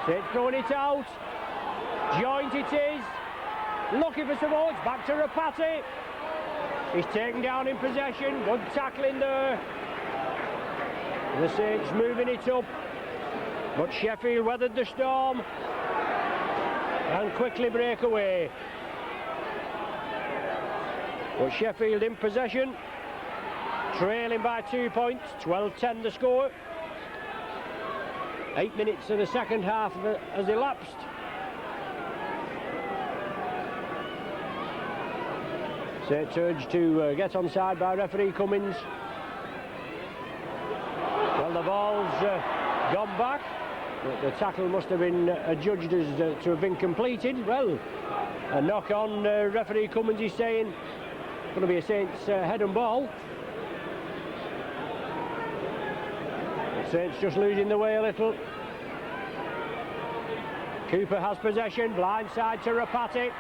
Saints throwing it out, Joint it is, looking for support, it's back to Rapati. He's taken down in possession, good tackling there. The Saints moving it up, but Sheffield weathered the storm and quickly break away. But Sheffield in possession, trailing by 2 points, 12-10 the score. 8 minutes of the second half has elapsed. Saints urged to get onside by referee Cummins. Well, the ball's gone back. The tackle must have been adjudged as to have been completed. Well, a knock on, referee Cummins is saying, going to be a Saints head and ball. Saints just losing the way a little. Cooper has possession, blindside to Rapati.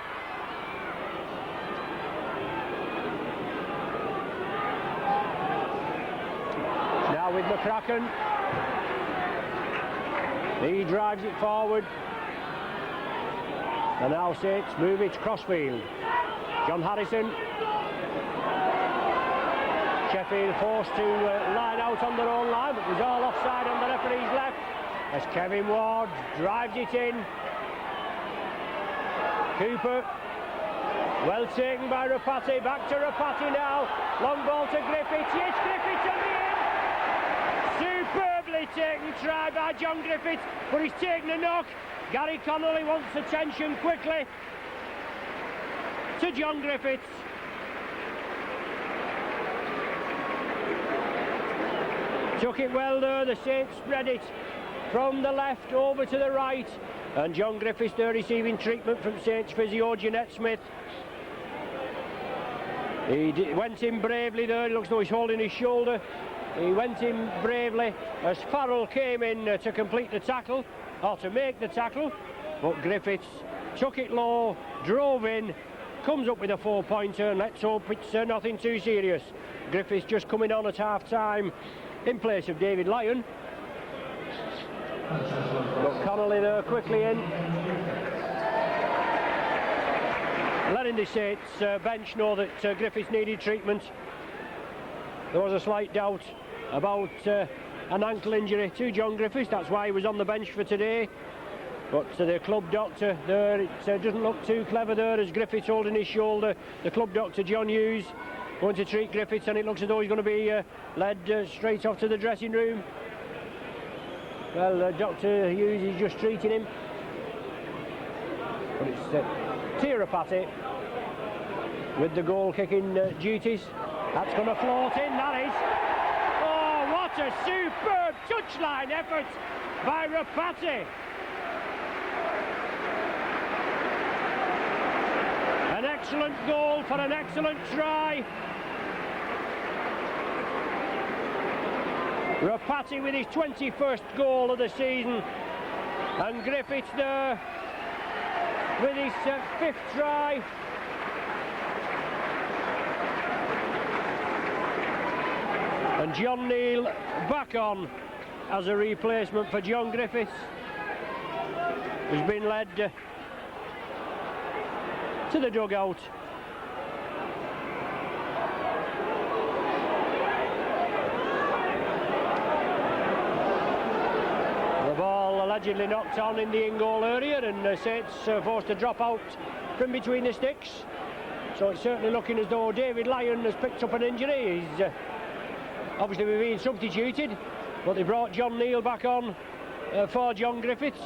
Now with McCracken. He drives it forward. And now Saints move it crossfield. John Harrison. Sheffield forced to line out on their own line, but it was all offside on the referee's left as Kevin Ward drives it in. Cooper, well taken by Rapati, back to Rapati now, long ball to Griffiths, yes, Griffiths on the end! Superbly taken try by John Griffiths, but he's taken a knock. Gary Connolly wants attention quickly to John Griffiths. Took it well there, the Saints spread it from the left over to the right, and John Griffiths there receiving treatment from Saints physio Jeanette Smith. He went in bravely there. It looks though he's holding his shoulder. He went in bravely as Farrell came in to complete the tackle, or to make the tackle, but Griffiths took it low, drove in, comes up with a 4-pointer, and let's hope it's nothing too serious. Griffiths just coming on at half-time in place of David Lyon. But Connolly there quickly in, letting the Saints bench know that Griffiths needed treatment. There was a slight doubt about an ankle injury to John Griffiths, that's why he was on the bench for today. But the club doctor there, it doesn't look too clever there as Griffiths holding his shoulder. The club doctor, John Hughes, going to treat Griffiths, and it looks as though he's going to be led straight off to the dressing room. Well, Dr. Hughes is just treating him. But it's Tirapati with the goal-kicking duties. That's going to float in, that is. Oh, what a superb touchline effort by Rapati. An excellent goal for an excellent try. Rapati with his 21st goal of the season, and Griffiths there with his 5th try. And John Neal back on as a replacement for John Griffiths, who's been led to the dugout. The ball allegedly knocked on in the in-goal area, and Saints forced to drop out from between the sticks. So it's certainly looking as though David Lyon has picked up an injury. He's obviously being substituted, but they brought John Neal back on for John Griffiths.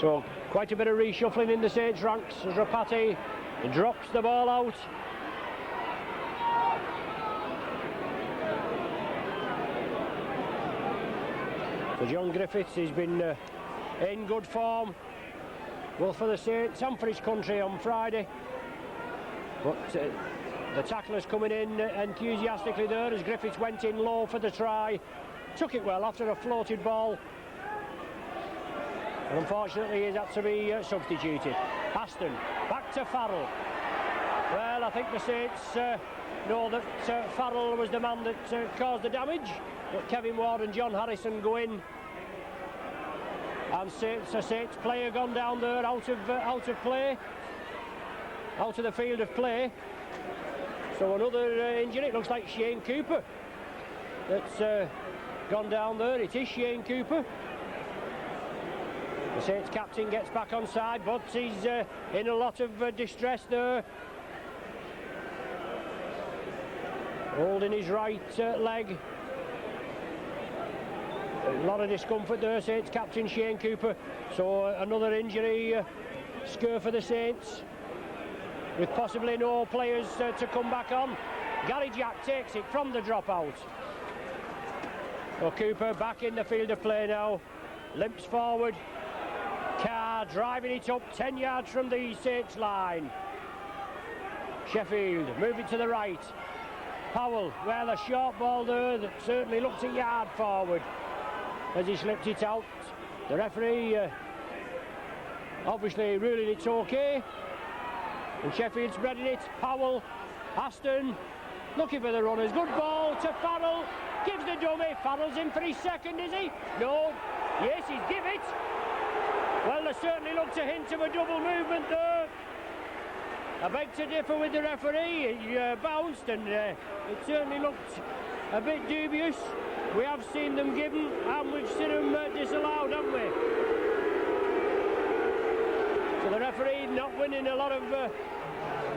So quite a bit of reshuffling in the Saints ranks as Rapati drops the ball out. So John Griffiths has been in good form, both for the Saints and for his country on Friday. But the tackler's coming in enthusiastically there as Griffiths went in low for the try. Took it well after a floated ball. And unfortunately he's had to be substituted. Aston, back to Farrell. Well, I think the Saints know that Farrell was the man that caused the damage. But Kevin Ward and John Harrison go in. And a Saints player gone down there out of play. Out of the field of play. So another injury. It looks like Shane Cooper that's gone down there. It is Shane Cooper. The Saints captain gets back on side, but he's in a lot of distress there. Holding his right leg. A lot of discomfort there, Saints captain Shane Cooper. So another injury scare for the Saints, with possibly no players to come back on. Gary Jack takes it from the dropout. So Cooper back in the field of play now. Limps forward. Carr driving it up 10 yards from the Saints line. Sheffield move it to the right. Powell, well, a short ball there that certainly looked a yard forward as he slipped it out. The referee obviously ruling it's okay. And Sheffield spreading it. Powell, Aston, looking for the runners. Good ball to Farrell. Gives the dummy. Farrell's in for his second, is he? No. Yes, he's give it. Well, there certainly looked a hint of a double movement there. I beg to differ with the referee. He bounced, and it certainly looked a bit dubious. We have seen them given, and we've seen them disallowed, haven't we? So the referee not winning a lot of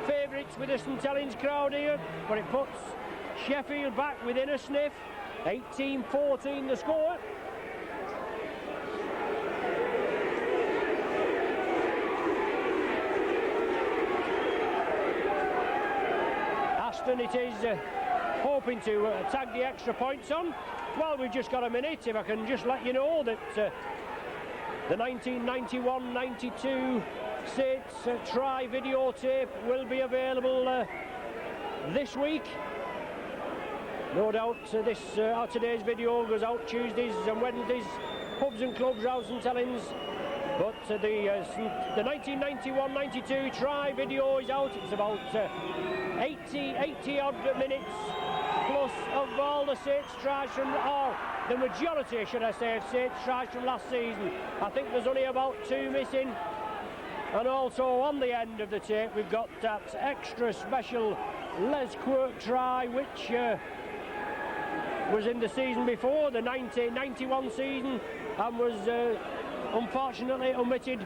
favourites with the St Helens crowd here, but it puts Sheffield back within a sniff. 18-14 the score. Aston it is hoping to tag the extra points on. Well, we've just got a minute. If I can just let you know that the 1991-92 Saints try videotape will be available this week. No doubt today's video goes out Tuesdays and Wednesdays, pubs and clubs, rounds and tellings. But the 1991-92 try video is out. It's about 80 odd minutes plus of all the Saints tries from, or the majority, should I say, of Saints tries from last season. I think there's only about 2 missing. And also on the end of the tape we've got that extra special Les Quirk try, which was in the season before, the 1991 season, and was unfortunately omitted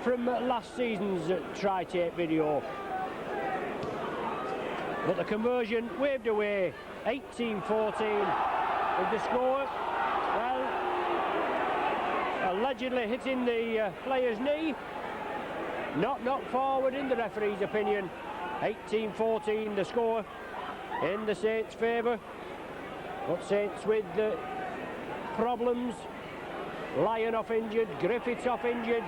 from last season's try tape video. But the conversion waved away. 18-14 with the score. Well, allegedly hitting the player's knee. Not knocked forward in the referee's opinion. 18-14 the score in the Saints' favour. But Saints with problems. Lyon off injured, Griffiths off injured,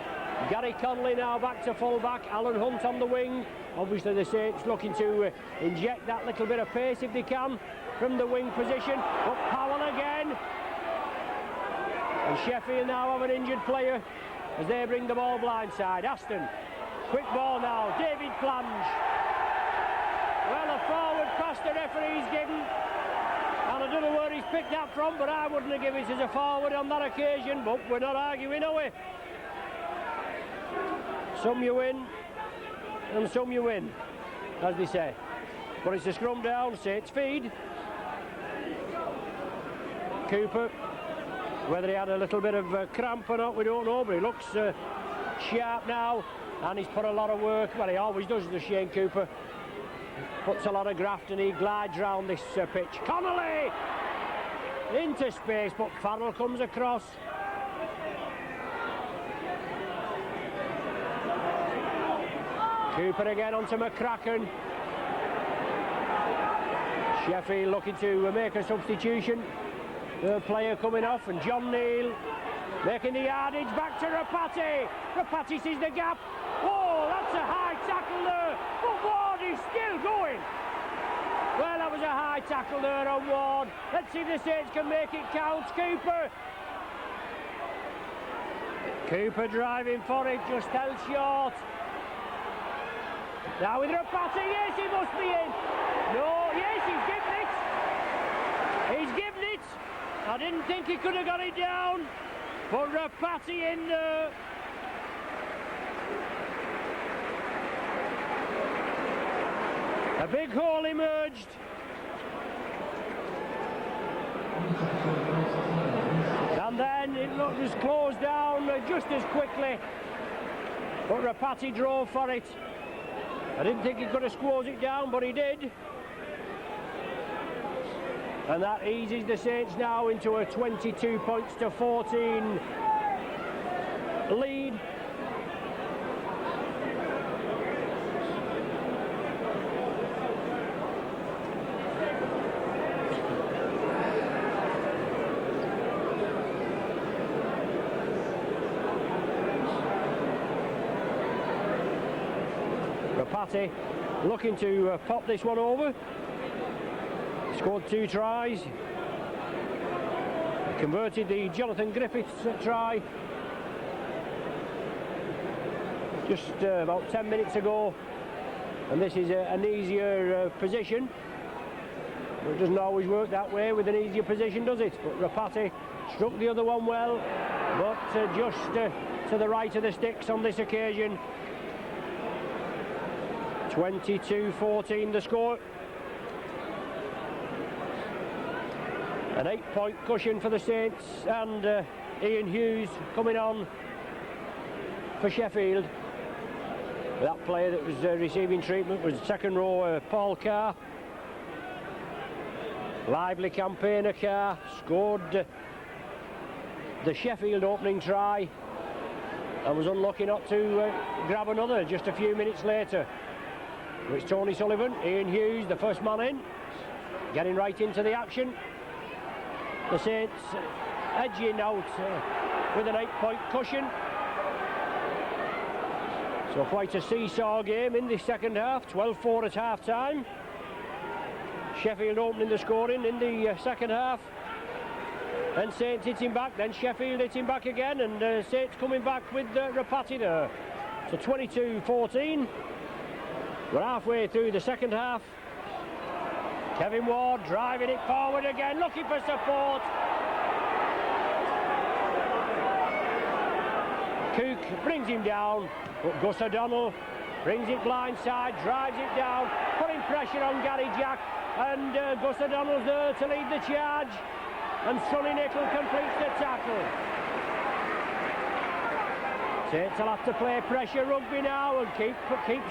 Gary Conley now back to full back, Alan Hunt on the wing. Obviously the Saints looking to inject that little bit of pace if they can from the wing position. But Powell again. And Sheffield now have an injured player as they bring the ball blindside. Aston, quick ball now, David Plange. Well, a forward pass the referee's given. And I don't know where he's picked that from, but I wouldn't have given it as a forward on that occasion. But we're not arguing, are we? Some you win, and some you win, as they say. But it's a scrum down, Saints feed. Cooper, whether he had a little bit of cramp or not, we don't know, but he looks sharp now, and he's put a lot of work. Well, he always does, the Shane Cooper. Puts a lot of graft and he glides round this pitch. Connolly into space, but Farrell comes across. Cooper again onto McCracken. Sheffield looking to make a substitution. The player coming off, and John Neal making the yardage back to Rapati. Rapati sees the gap. Oh, that's a high tackle there. But Ward is still going. Well, that was a high tackle there on Ward. Let's see if the Saints can make it count. Cooper driving for it, just held short. Now with Rapati, yes, he must be in. No, yes, he's given it. He's given it. I didn't think he could have got it down. But Rapati in there. A big hole emerged. And then it was closed down just as quickly. But Rapati drove for it. I didn't think he could have squoze it down, but he did. And that eases the Saints now into a 22 points to 14 lead. Rapati looking to pop this one over. Scored 2 tries. Converted the Jonathan Griffiths try just about 10 minutes ago. And this is an easier position. It doesn't always work that way with an easier position, does it? But Rapati struck the other one well, but just to the right of the sticks on this occasion. 22-14 the score. An 8-point cushion for the Saints, and Ian Hughes coming on for Sheffield. That player that was receiving treatment was second row Paul Carr. Lively campaigner Carr, scored the Sheffield opening try and was unlucky not to grab another just a few minutes later. It's Tony Sullivan, Ian Hughes, the first man in, getting right into the action. The Saints edging out with an 8-point cushion. So quite a seesaw game in the second half, 12-4 at half-time. Sheffield opening the scoring in the second half. Then Saints hitting back, then Sheffield hitting back again, and Saints coming back with Rapati there. So 22-14. We're halfway through the second half. Kevin Ward driving it forward again, looking for support. Cook brings him down, but Gus O'Donnell brings it blindside, drives it down, putting pressure on Gary Jack, and Gus O'Donnell's there to lead the charge, and Sonny Nicol completes the tackle. Saints will have to play pressure rugby now and keep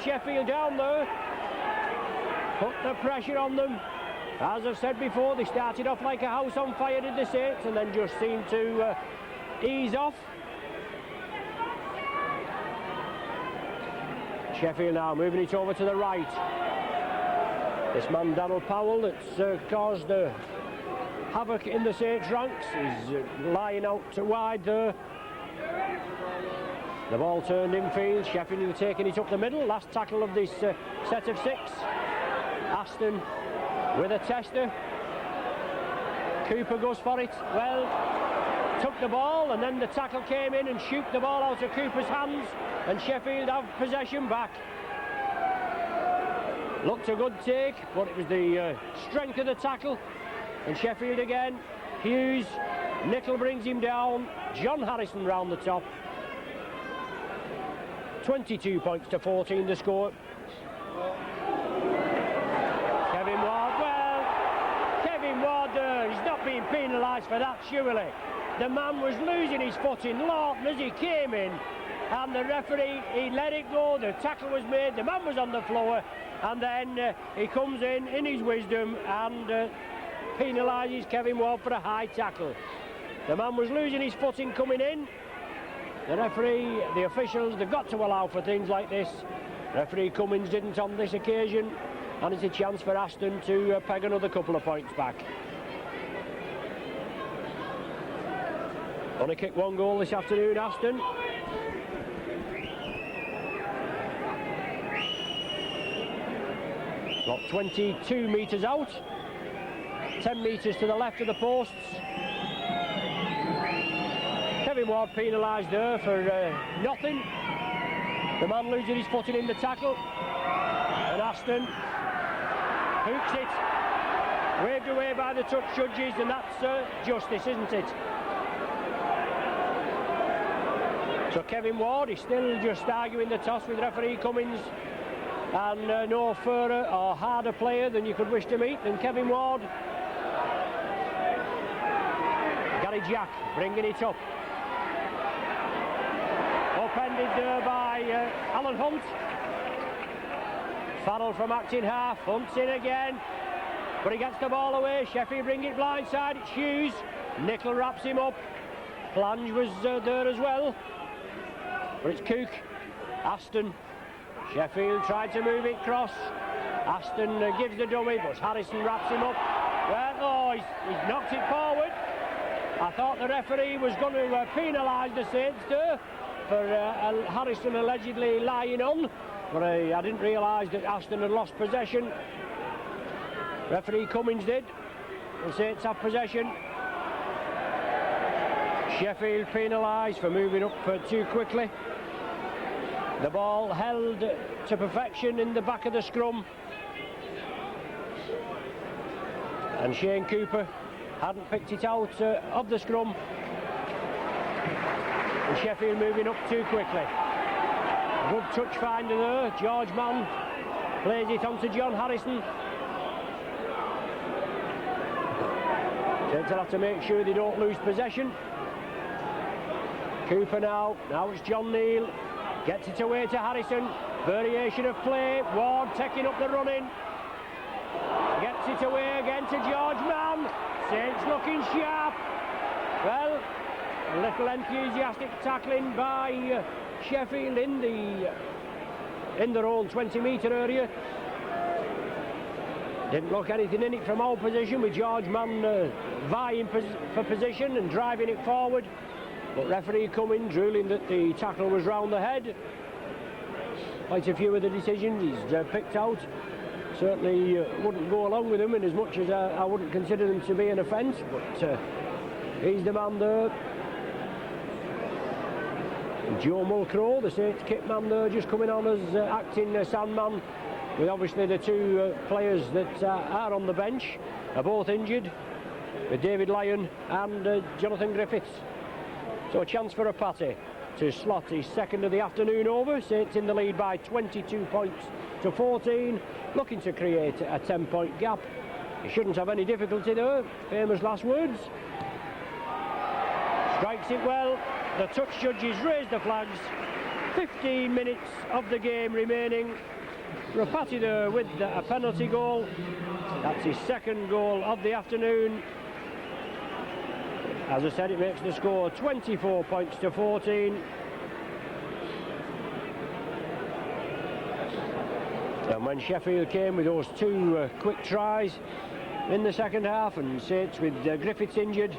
Sheffield down there. Put the pressure on them. As I've said before, they started off like a house on fire, did the Saints, and then just seemed to ease off. Sheffield now moving it over to the right. This man Darryl Powell that's caused havoc in the Saints ranks is lying out wide there. The ball turned infield. Sheffield taking it up the middle. Last tackle of this set of 6. Aston with a tester. Cooper goes for it. Well, took the ball, and then the tackle came in and shoot the ball out of Cooper's hands, and Sheffield have possession back. Looked a good take, but it was the strength of the tackle, and Sheffield again. Hughes, Nicol brings him down, John Harrison round the top. 22 points to 14 the score. Kevin Ward, well, Kevin Ward, he's not being penalised for that, surely. The man was losing his footing, Lawton, as he came in, and the referee, he let it go. The tackle was made, the man was on the floor, and then he comes in his wisdom and penalises Kevin Ward for a high tackle. The man was losing his footing coming in. The referee, the officials, they've got to allow for things like this. Referee Cummins didn't on this occasion, and it's a chance for Aston to peg another couple of points back. Only kicked 1 goal this afternoon, Aston. Got 22 metres out, 10 metres to the left of the posts. Kevin Ward penalised there for nothing. The man losing his footing in the tackle, and Aston hooks it, waved away by the touch judges, and that's justice, isn't it? So Kevin Ward is still just arguing the toss with referee Cummins, and no fairer or harder player than you could wish to meet than Kevin Ward. Gary Jack bringing it up. Upended there by Alan Hunt. Farrell from acting half, Hunt's in again, but he gets the ball away. Sheffield bring it blindside, it's Hughes. Nicol wraps him up. Plange was there as well, but it's Cook. Aston. Sheffield tried to move it cross. Aston gives the dummy, but Harrison wraps him up. Well, he's knocked it forward. I thought the referee was going to penalise the Saints there for Harrison allegedly lying on, but I didn't realise that Aston had lost possession. Referee Cummins did. The Saints have possession. Sheffield penalised for moving up too quickly. The ball held to perfection in the back of the scrum, and Shane Cooper hadn't picked it out of the scrum, and Sheffield moving up too quickly. Good touch finder there. George Mann plays it on to John Harrison. Saints will have to make sure they don't lose possession. Cooper now it's John Neal. Gets it away to Harrison. Variation of play. Ward taking up the running. Gets it away again to George Mann. Saints looking sharp. Well, a little enthusiastic tackling by Sheffield in their own 20-metre area. Didn't look anything in it from our position, with George Mann vying for position and driving it forward. But referee Cummins ruling that the tackle was round the head. Quite a few of the decisions he's picked out certainly wouldn't go along with him in as much as I wouldn't consider them to be an offence, but he's the man there. Joe Mulcrow, the Saints kit man there, just coming on as acting Sandman, with obviously the two players that are on the bench are both injured, with David Lyon and Jonathan Griffiths. So a chance for a Patty to slot his second of the afternoon over. Saints in the lead by 22 points to 14, looking to create a 10-point gap. He shouldn't have any difficulty there, famous last words. Strikes it well. The touch judges raise the flags. 15 minutes of the game remaining. Rapati there with a penalty goal. That's his second goal of the afternoon. As I said, it makes the score 24 points to 14. And when Sheffield came with those two quick tries in the second half, and Saints with Griffiths injured,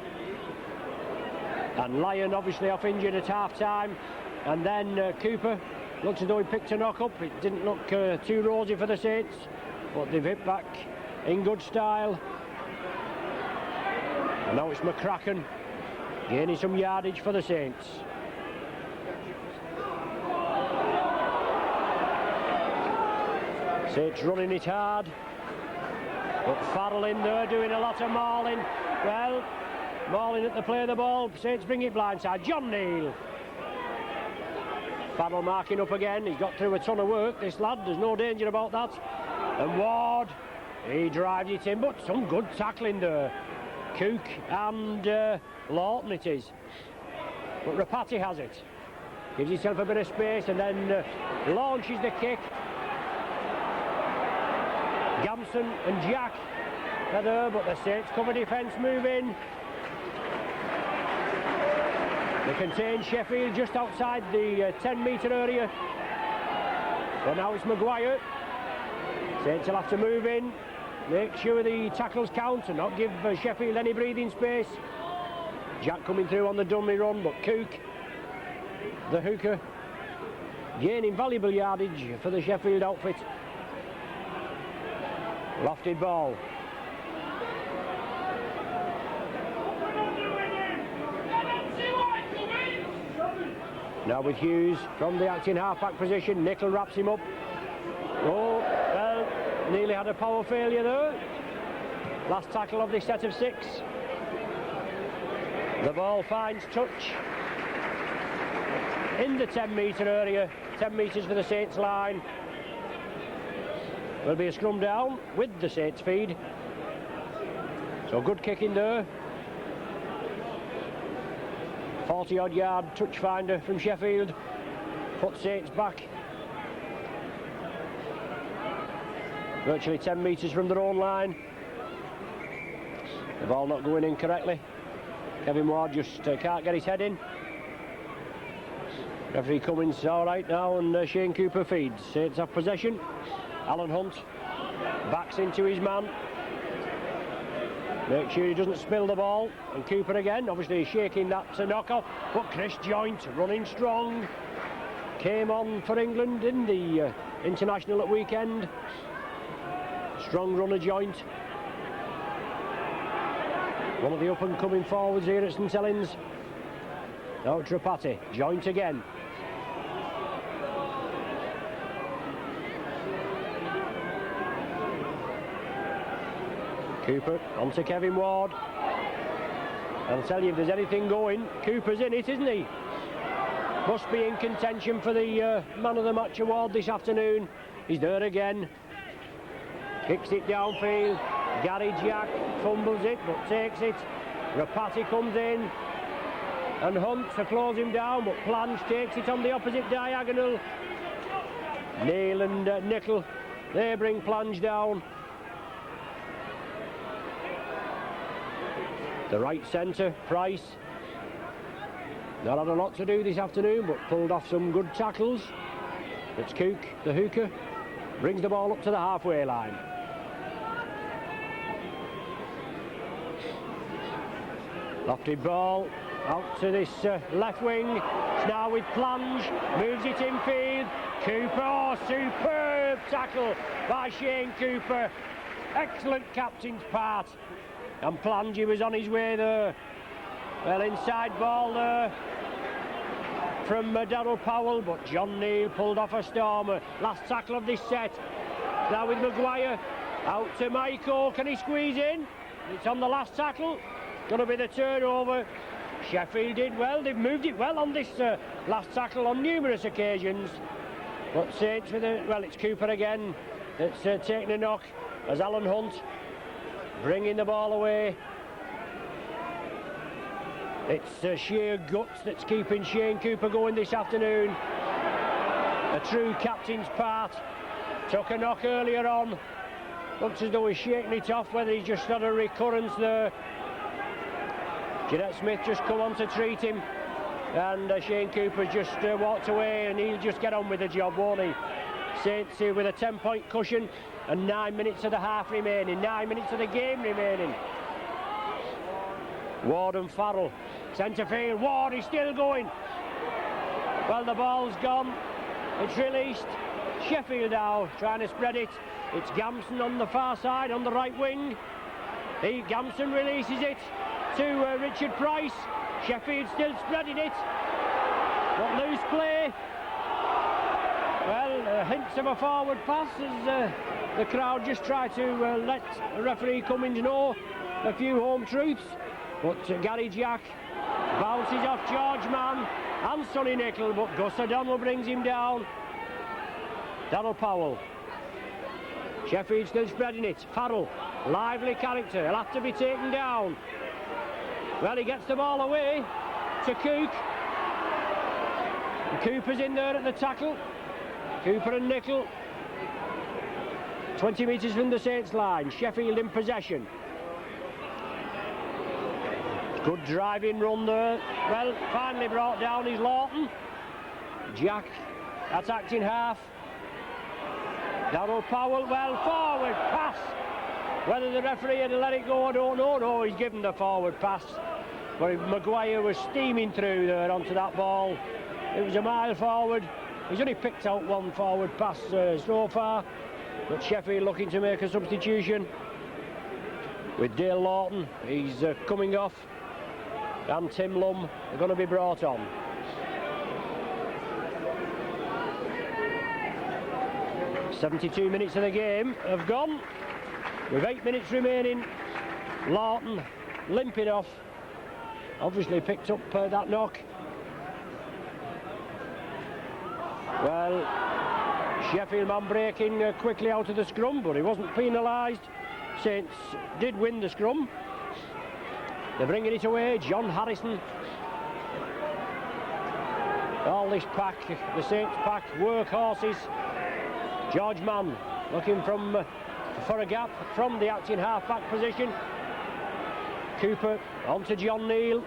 and Lyon obviously off injured at half-time, and then Cooper looks as though he picked a knock-up. It didn't look too rosy for the Saints, but they've hit back in good style. And now it's McCracken gaining some yardage for the Saints. Saints running it hard, but Farrell in there doing a lot of mauling. Well, mauling at the play of the ball. Saints bring it blindside. John Neal. Farrell marking up again. He's got through a ton of work, this lad. There's no danger about that. And Ward, he drives it in, but some good tackling there. Cook and Lawton it is. But Rapati has it. Gives himself a bit of space and then launches the kick. Gamson and Jack are there, but the Saints cover defence move in. They contain Sheffield just outside the 10-metre area. But now it's Maguire. Saints will have to move in, make sure the tackles count and not give Sheffield any breathing space. Jack coming through on the dummy run, but Cook, the hooker, gaining valuable yardage for the Sheffield outfit. Lofted ball. Now with Hughes from the acting half-back position. Nickel wraps him up. Oh, well, nearly had a power failure there. Last tackle of this set of 6. The ball finds touch in the 10-metre area. 10 metres for the Saints line. Will be a scrum down with the Saints feed. So good kick in there. 40-odd yard touch finder from Sheffield. Put Saints back. Virtually 10 metres from their own line. The ball not going in correctly. Kevin Ward just can't get his head in. Referee Cummins all right now, and Shane Cooper feeds. Saints have possession. Alan Hunt backs into his man. Make sure he doesn't spill the ball. And Cooper again, obviously shaking that to knock off. But Chris Joint running strong. Came on for England in the international at weekend. Strong runner Joint. One of the up-and-coming forwards here at St Helens. Now Trapati. Joint again. Cooper onto Kevin Ward. I'll tell you, if there's anything going, Cooper's in it, isn't he? Must be in contention for the Man of the Match award this afternoon. He's there again. Kicks it downfield. Gary Jack fumbles it, but takes it. Rapati comes in. And Hunt to close him down, but Plange takes it on the opposite diagonal. Neil and Nickel, they bring Plange down. The right centre, Price. Not had a lot to do this afternoon, but pulled off some good tackles. It's Cook, the hooker, brings the ball up to the halfway line. Lofted ball out to this left wing. It's now with Plange, moves it in field. Cooper, oh, superb superb tackle by Shane Cooper. Excellent captain's part. And Plangy was on his way there. Well, inside ball there from Darryl Powell, but John Neal pulled off a stormer. Last tackle of this set. Now with Maguire. Out to Michael. Can he squeeze in? It's on the last tackle. Going to be the turnover. Sheffield did well. They've moved it well on this last tackle on numerous occasions. But Saints with a... Well, it's Cooper again that's taking a knock as Alan Hunt bringing the ball away. It's sheer guts that's keeping Shane Cooper going this afternoon. A true captain's part. Took a knock earlier on. Looks as though he's shaking it off, whether he's just had a recurrence there. Jeanette Smith just come on to treat him, and Shane Cooper just walked away, and he'll just get on with the job, won't he? Saints with a 10-point cushion and 9 minutes of the half remaining, 9 minutes of the game remaining. Ward and Farrell, centre field. Ward is still going. Well, the ball's gone. It's released. Sheffield now trying to spread it. It's Gamson on the far side, on the right wing. Gamson releases it to Richard Price. Sheffield still spreading it. Not loose play. Well, hints of a forward pass as the crowd just try to let the referee come in to know a few home truths. But Gary Jack bounces off George Mann and Sonny Nicol, but Gus O'Donnell brings him down. Darryl Powell. Sheffield still spreading it. Farrell, lively character, he'll have to be taken down. Well, he gets the ball away to Cook. And Cooper's in there at the tackle. Cooper and Nicol. 20 metres from the Saints line. Sheffield in possession. Good driving run there. Well, finally brought down is Lawton. Jack attacked in half. Darryl Powell, well, forward pass. Whether the referee had to let it go, I don't know. No, he's given the forward pass. But Maguire was steaming through there onto that ball. It was a mile forward. He's only picked out one forward pass so far. But Sheffield looking to make a substitution. With Dale Lawton, he's coming off. And Tim Lum are going to be brought on. "72 minutes of the game have gone. With 8 minutes remaining, Lawton limping off. Obviously picked up that knock. Well, Sheffield man breaking quickly out of the scrum, but he wasn't penalised. Saints did win the scrum. They're bringing it away. John Harrison. All this pack, the Saints pack, workhorses. George Mann looking for a gap from the acting half-back position. Cooper on to John Neal.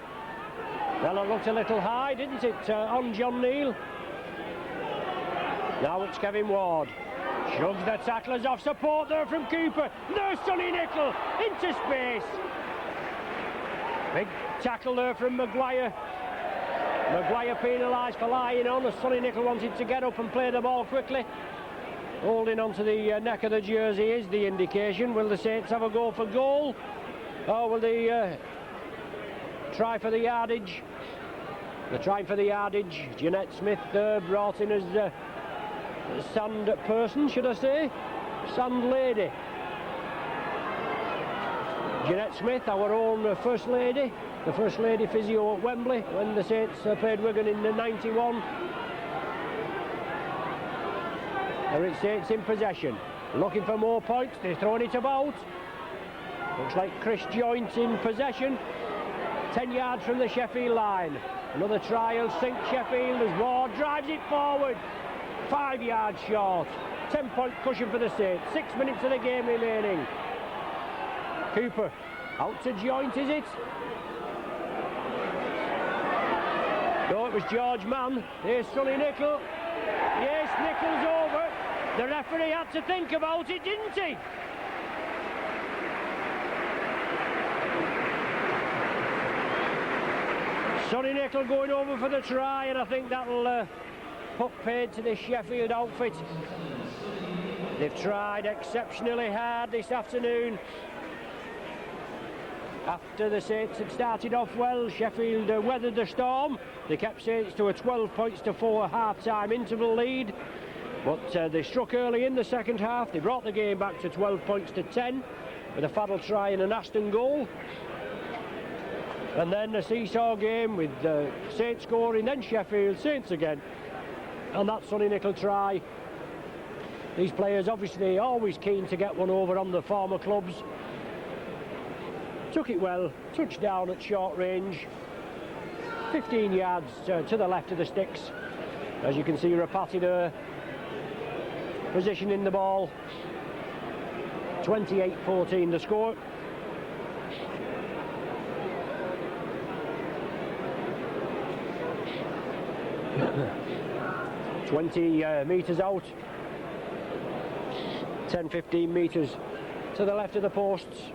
Well, it looked a little high, didn't it, on John Neal? Now it's Kevin Ward. Shrugs the tacklers off. Support there from Cooper. There's Sonny Nicol into space. Big tackle there from Maguire. Maguire penalised for lying on as Sonny Nicol wanted to get up and play the ball quickly. Holding onto the neck of the jersey is the indication. Will the Saints have a go for goal? Or will they try for the yardage? They're trying for the yardage. Jeanette Smith brought in as sand person, should I say? Sand lady. Jeanette Smith, our own First Lady. The First Lady physio at Wembley when the Saints played Wigan in the 91. There it's Saints in possession. Looking for more points. They're throwing it about. Looks like Chris Joynt in possession. 10 yards from the Sheffield line. Another trial, sink Sheffield as Ward drives it forward. 5 yards short. 10-point cushion for the Saints. 6 minutes of the game remaining. Cooper out to Joynt, is it? No, it was George Mann. Here's Sonny Nicol. Yes, Nicol's over. The referee had to think about it, didn't he? Sonny Nicol going over for the try, and I think that'll put paid to the Sheffield outfit. They've tried exceptionally hard this afternoon. After the Saints had started off well, Sheffield weathered the storm. They kept Saints to a 12 points to 4 half-time interval lead. But they struck early in the second half. They brought the game back to 12 points to 10 with a Faddle try and an Aston goal. And then a seesaw game with Saints scoring, then Sheffield, Saints again. And that Sonny Nicol try. These players obviously always keen to get one over on the former clubs. Took it well, touchdown at short range. 15 yards to the left of the sticks. As you can see, Rapati there positioning the ball. 28-14 the score. Metres out. 10-15 metres to the left of the posts.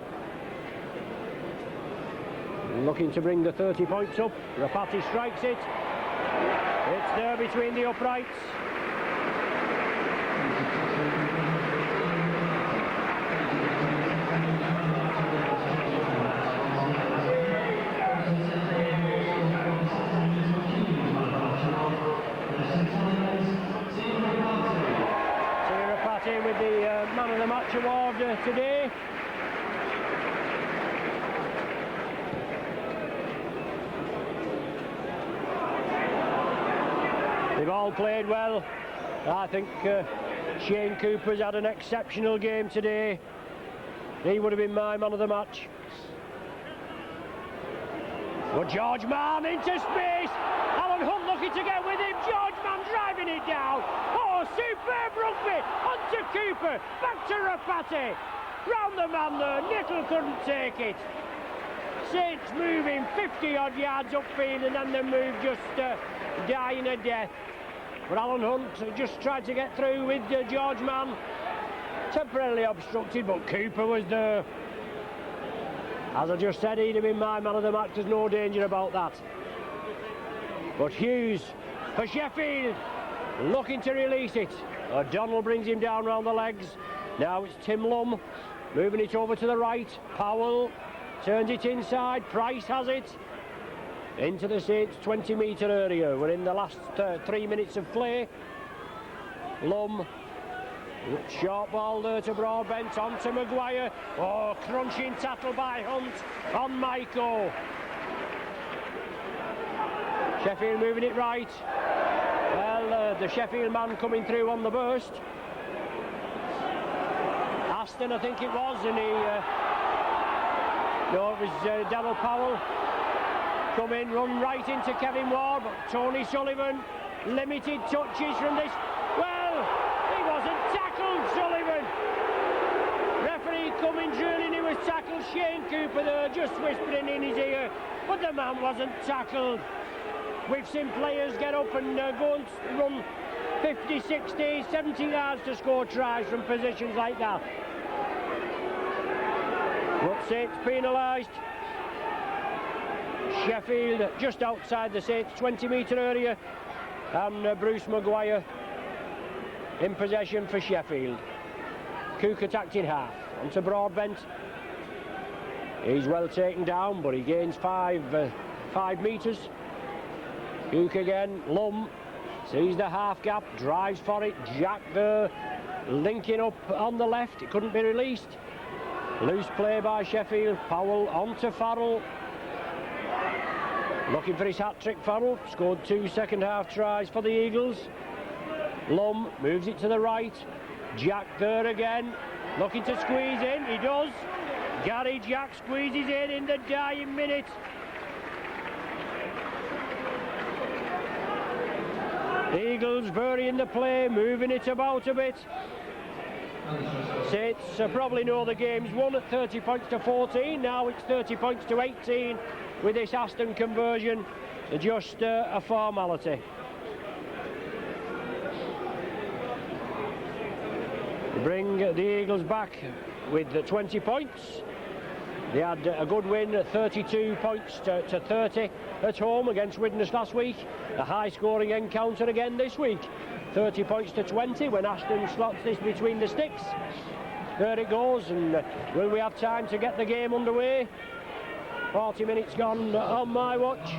Looking to bring the 30 points up. Rapati strikes it. It's there between the uprights. Rapati with the Man of the Match award today. They've all played well. I think Shane Cooper's had an exceptional game today. He would have been my man of the match. But George Mann into space. Alan Hunt looking to get with him. George Mann driving it down. Oh, superb rugby. Onto Cooper. Back to Rapati. Round the man there. Nicol couldn't take it. Saints moving 50-odd yards upfield, and then the move just dying a death. But Alan Hunt just tried to get through with George Mann. Temporarily obstructed, but Cooper was there. As I just said, he'd have been my man of the match. There's no danger about that. But Hughes for Sheffield, looking to release it. O'Donnell brings him down round the legs. Now it's Tim Lum, moving it over to the right. Powell turns it inside. Price has it. Into the Saints 20-metre area. We're in the last 3 minutes of play. Lum, short ball there to Broadbent, on to Maguire. Oh, crunching tackle by Hunt on Maiko. Sheffield moving it right. Well, the Sheffield man coming through on the burst. Aston, I think it was, and he... no, it was Darryl Powell. Come in, run right into Kevin Ward, but Tony Sullivan, limited touches from this. Well, he wasn't tackled, Sullivan. Referee coming, drilling, he was tackled. Shane Cooper there, just whispering in his ear, but the man wasn't tackled. We've seen players get up and go and run 50, 60, 70 yards to score tries from positions like that. But Saints penalised. Sheffield just outside the Saints 20-metre area, and Bruce Maguire in possession for Sheffield. Cook attacked in half, onto Broadbent. He's well taken down, but he gains 5 metres. Cook again. Lum sees the half gap, drives for it. Jack there, linking up on the left. It couldn't be released. Loose play by Sheffield. Powell onto Farrell. Looking for his hat-trick, Farrell. Scored 2 second-half tries for the Eagles. Lum moves it to the right. Jack there again. Looking to squeeze in. He does. Gary Jack squeezes in the dying minute. Eagles varying the play, moving it about a bit. Saints probably know the game's won at 30 points to 14. Now it's 30 points to 18 with this Aston conversion. Just a formality. Bring the Eagles back with 20 points. They had a good win at 32 points to 30 at home against Widnes last week. A high-scoring encounter again this week. 30 points to 20 when Ashton slots this between the sticks. There it goes, and will we have time to get the game underway? 40 minutes gone on my watch.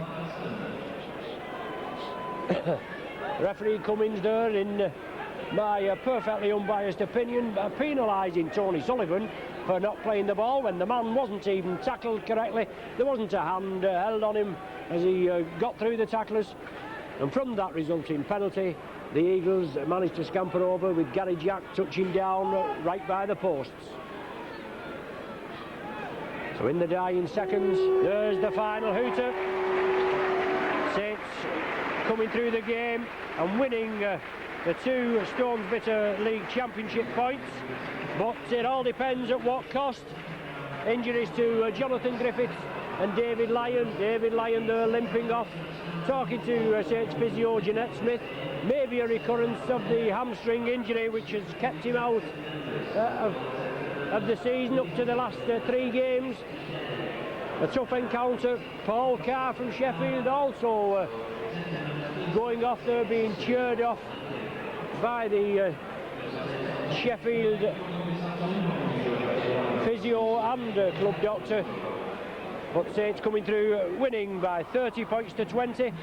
Referee Cummins there, in my perfectly unbiased opinion, penalising Tony Sullivan for not playing the ball when the man wasn't even tackled correctly. There wasn't a hand held on him as he got through the tacklers, and from that resulting penalty, the Eagles managed to scamper over with Gary Jack touching down right by the posts. So in the dying seconds, there's the final hooter. Saints coming through the game and winning the 2 Stones Bitter League Championship points, but it all depends at what cost. Injuries to Jonathan Griffiths and David Lyon. David Lyon there limping off. Talking to Saints physio Jeanette Smith, maybe a recurrence of the hamstring injury which has kept him out of the season up to the last 3 games. A tough encounter. Paul Carr from Sheffield also going off there, being cheered off by the Sheffield physio and club doctor. But Saints coming through, winning by 30 points to 20.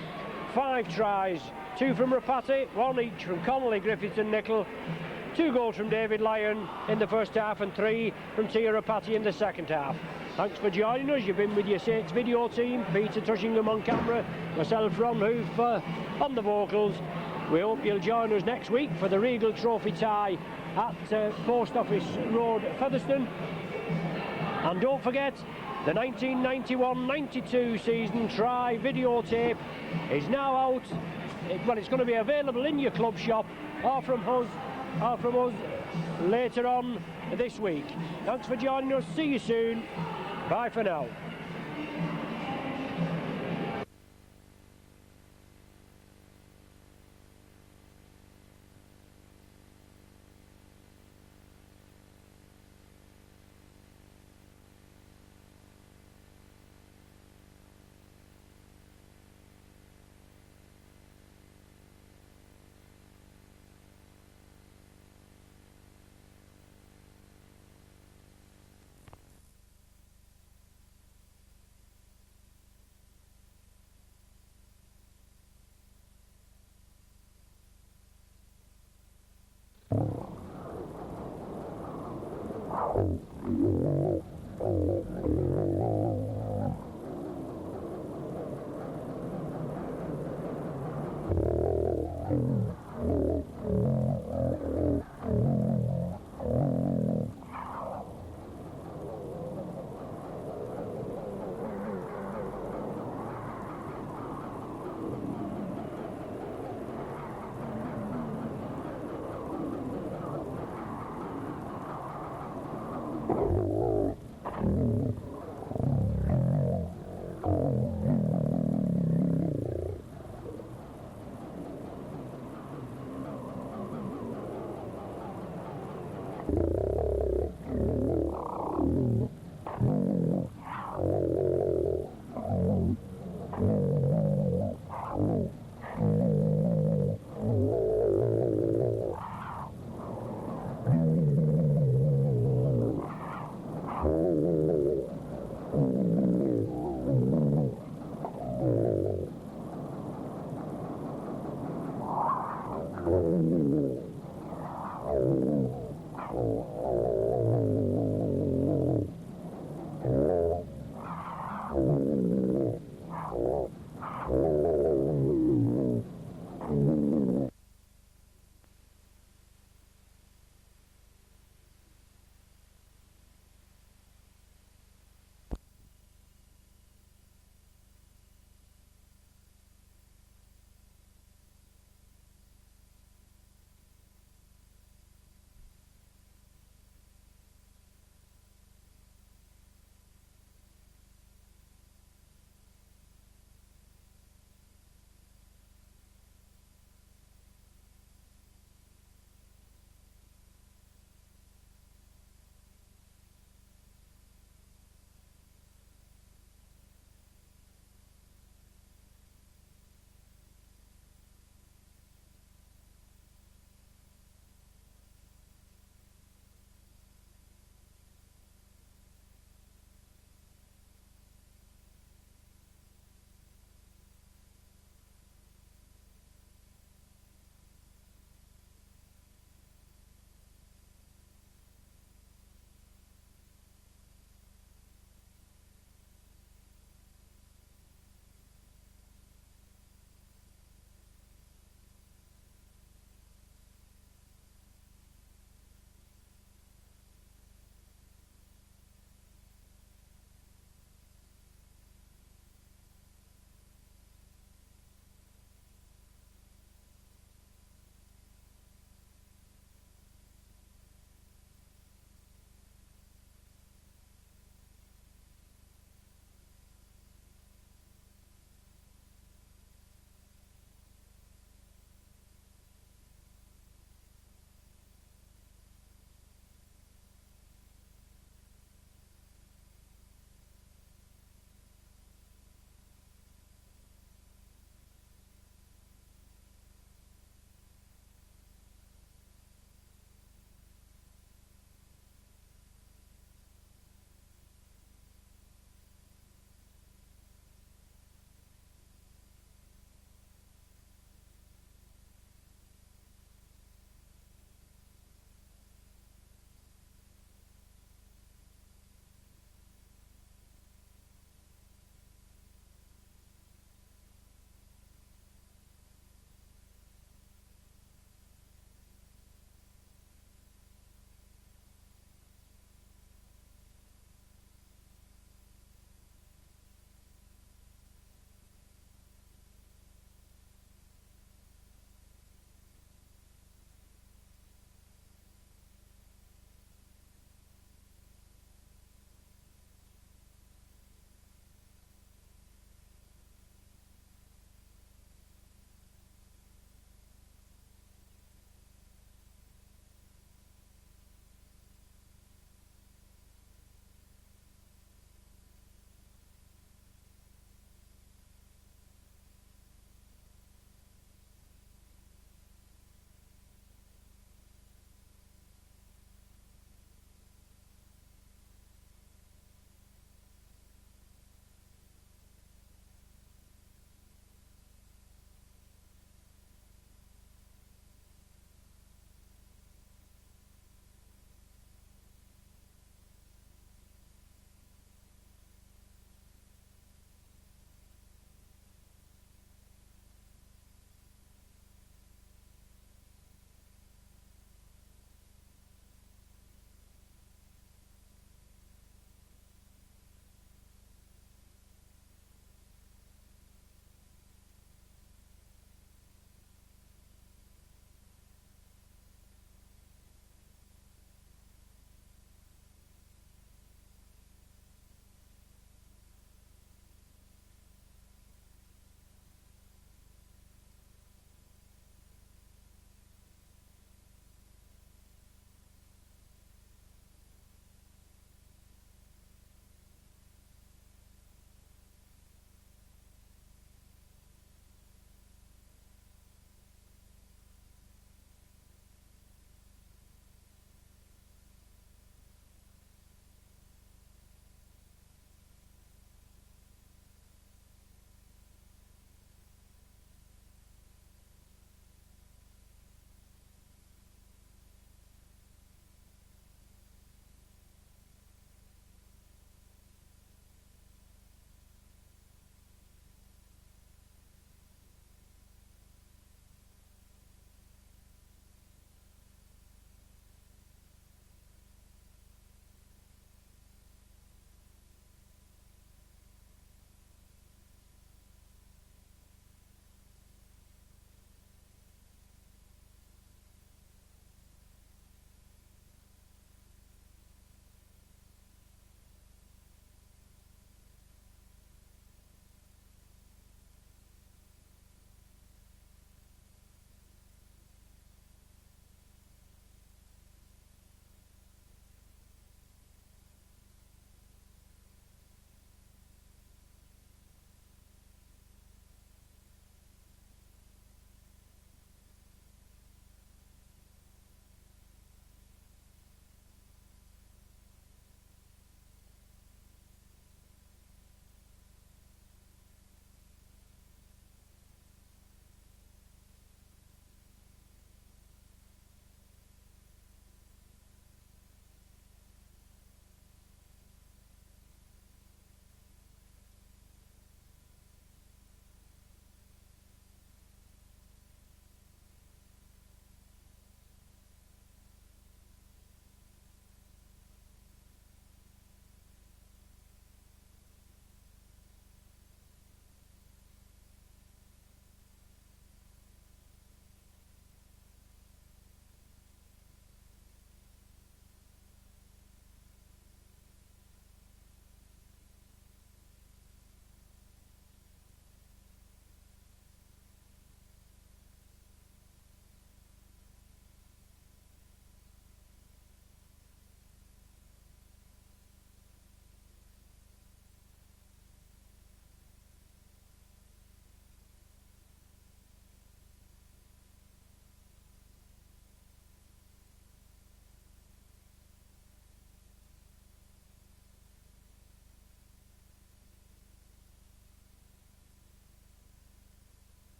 5 tries, 2 from Rapati, 1 each from Connolly, Griffiths and Nicol. 2 goals from David Lyon in the first half and 3 from Tia Rapati in the second half. Thanks for joining us. You've been with your Saints video team, Peter Tushingham on camera, myself Ron Hoof on the vocals. We hope you'll join us next week for the Regal Trophy tie at Post Office Road, Featherstone. And don't forget, the 1991-92 season Try videotape is now out. Well, it's going to be available in your club shop or from us later on this week. Thanks for joining us. See you soon. Bye for now.